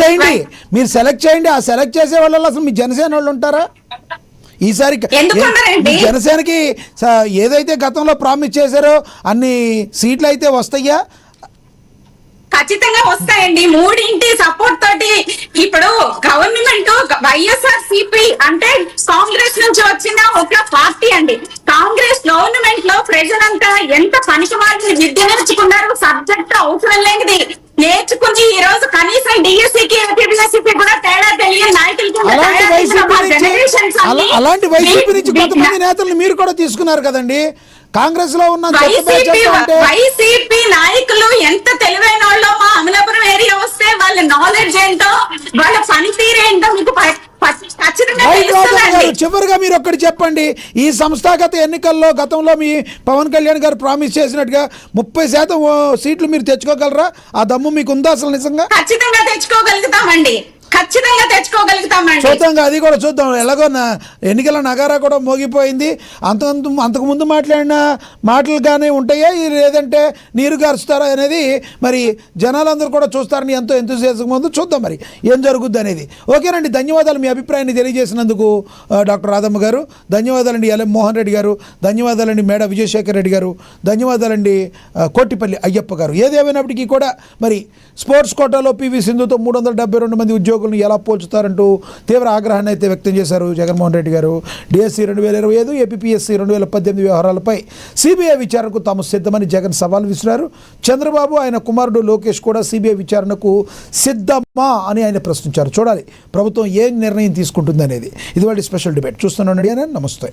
చేయండి. ఆ సెలెక్ట్ చేసే వాళ్ళు అసలు మీ జనసేన వాళ్ళు ఉంటారా ఈసారి? జనసేనకి ఏదైతే గతంలో ప్రామిస్ చేశారో అన్ని సీట్లు అయితే వస్తాయా? ఖచ్చితంగా వస్తాయండి. 3 సపోర్ట్ తోటి ఇప్పుడు గవర్నమెంట్ వైఎస్ఆర్ సిపి అంటే కాంగ్రెస్ నుంచి వచ్చిన ఒక పార్టీ అండి. కాంగ్రెస్ గవర్నమెంట్ లో ప్రజలంతా ఎంత పనికి వాళ్ళని విద్య నేర్చుకున్నారు, సబ్జెక్ట్ అవసరం లేనిది నేర్చుకుని ఈ రోజు కనీసం డిఎస్సికి ఏపీఎస్సికి కూడా తేడా తెలియని నాయకులకి జనరేషన్స్ అలాంటి వైసీపీ నుంచి కొంతమంది నేతల్ని మీరు కూడా తీసుకున్నారు కదండి. కాంగ్రెస్ లో ఉన్న వైసీపీ నాయకులు ఎంత తెలివైన వాళ్ళో మా అమలాపురం ఏరియా వస్తే వాళ్ళ నాలెడ్జ్ ఏంటో వాళ్ళ పనితీరు ఏంటో మీకు ఖచ్చితంగా తెలుస్తుందండి. చివరిగా మీరు ఒక్కటి చెప్పండి, ఈ సంస్థాగత ఎన్నికల్లో గతంలో మీ పవన్ కళ్యాణ్ గారు ప్రామిస్ చేసినట్టుగా 30% సీట్లు మీరు తెచ్చుకోగలరా? ఆ దమ్ము మీకు ఉందా అసలు నిజంగా? ఖచ్చితంగా తెచ్చుకోగలుగుతామండి. చూద్దాం, అది కూడా చూద్దాం. ఎలాగో ఎన్నికల నగారా కూడా మోగిపోయింది. అంతకు ముందు మాట్లాడిన మాటలుగానే ఉంటాయా లేదంటే నీరు గారుస్తారా అనేది మరి జనాలందరూ కూడా చూస్తారని ఎంతో ఎంతసేసం ముందు చూద్దాం మరి ఏం జరుగుద్ది అనేది. ఓకేనండి, ధన్యవాదాలు మీ అభిప్రాయాన్ని తెలియజేసినందుకు డాక్టర్ రాధమ్మ గారు. ధన్యవాదాలండి ఎల్ఎం మోహన్ రెడ్డి గారు. ధన్యవాదాలండి మేడ విజయశేఖర్ రెడ్డి గారు. ధన్యవాదాలండి కోటిపల్లి అయ్యప్ప గారు. ఏదేమైనప్పటికీ కూడా మరి స్పోర్ట్స్ కోటాలో పివి సింధుతో 372 మంది ఉద్యోగులను ఎలా పోల్చుతారంటూ తీవ్ర ఆగ్రహాన్ని అయితే వ్యక్తం చేశారు జగన్మోహన్ రెడ్డి గారు. డిఎస్సి 2025, ఏపీఎస్సి 2018 వ్యవహారాలపై సిబిఐ విచారణకు తాము సిద్ధమని జగన్ సవాల్ విసిరారు. చంద్రబాబు ఆయన కుమారుడు లోకేష్ కూడా సిబిఐ విచారణకు సిద్ధమా అని ఆయన ప్రశ్నించారు. చూడాలి ప్రభుత్వం ఏ నిర్ణయం తీసుకుంటుంది అనేది. ఇది వాటి స్పెషల్ డిబేట్ చూస్తున్నాను. నమస్తే.